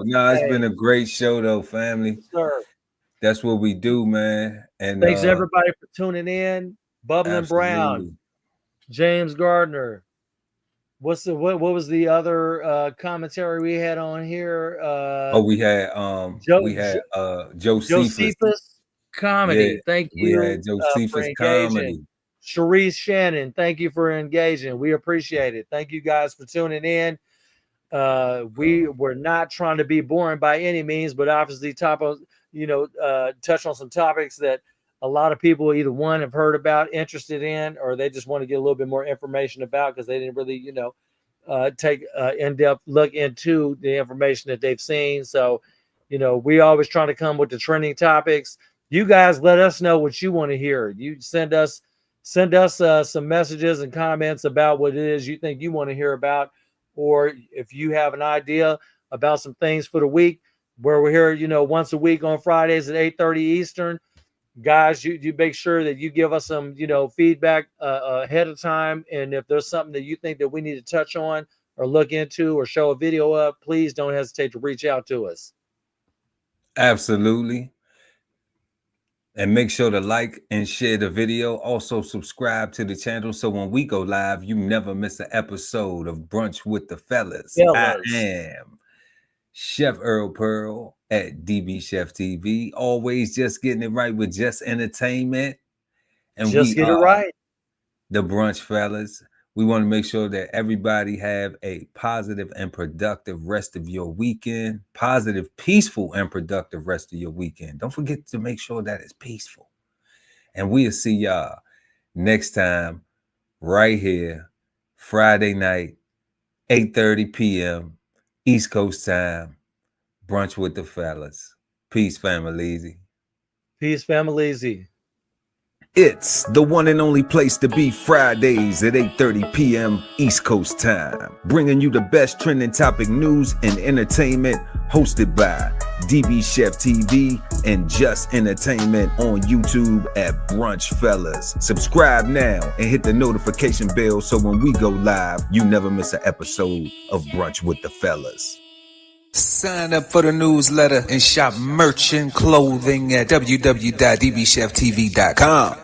No, it's been a great show, though, family. Sir. That's what we do, man. And thanks everybody for tuning in. Bubbling Brown, James Gardner. What was the other commentary we had on here? We had Josephus Comedy. Yeah, thank you. We had Josephus Comedy. Sharice Shannon, thank you for engaging. We appreciate it. Thank you guys for tuning in. We're not trying to be boring by any means, but obviously touch on some topics that a lot of people either one have heard about, interested in, or they just want to get a little bit more information about because they didn't really, take an in-depth look into the information that they've seen. So, we always try to come with the trending topics. You guys let us know what you want to hear. You send us some messages and comments about what it is you think you want to hear about, or if you have an idea about some things for the week, where we're here, once a week on Fridays at 8:30 Eastern. Guys, you make sure that you give us some, feedback ahead of time. And if there's something that you think that we need to touch on or look into or show a video of, please don't hesitate to reach out to us. Absolutely. And make sure to like and share the video. Also subscribe to the channel so when we go live, you never miss an episode of Brunch with the Fellas. I am Chef Earl Pearl at DBCHEFTV. Always just getting it right with just entertainment. And just get it right. The Brunch Fellas. We want to make sure that everybody have a positive and productive rest of your weekend. Positive, peaceful, and productive rest of your weekend. Don't forget to make sure that it's peaceful. And we'll see y'all next time right here, Friday night, 8:30 p.m. East Coast time. Brunch with the Fellas. Peace, family. Peace, family. It's the one and only place to be, Fridays at 8:30 p.m. East Coast time. Bringing you the best trending topic news and entertainment, hosted by DBCHEFTV and Just Entertainment on YouTube at Brunch Fellas. Subscribe now and hit the notification bell so when we go live, you never miss an episode of Brunch with the Fellas. Sign up for the newsletter and shop merch and clothing at www.dbcheftv.com.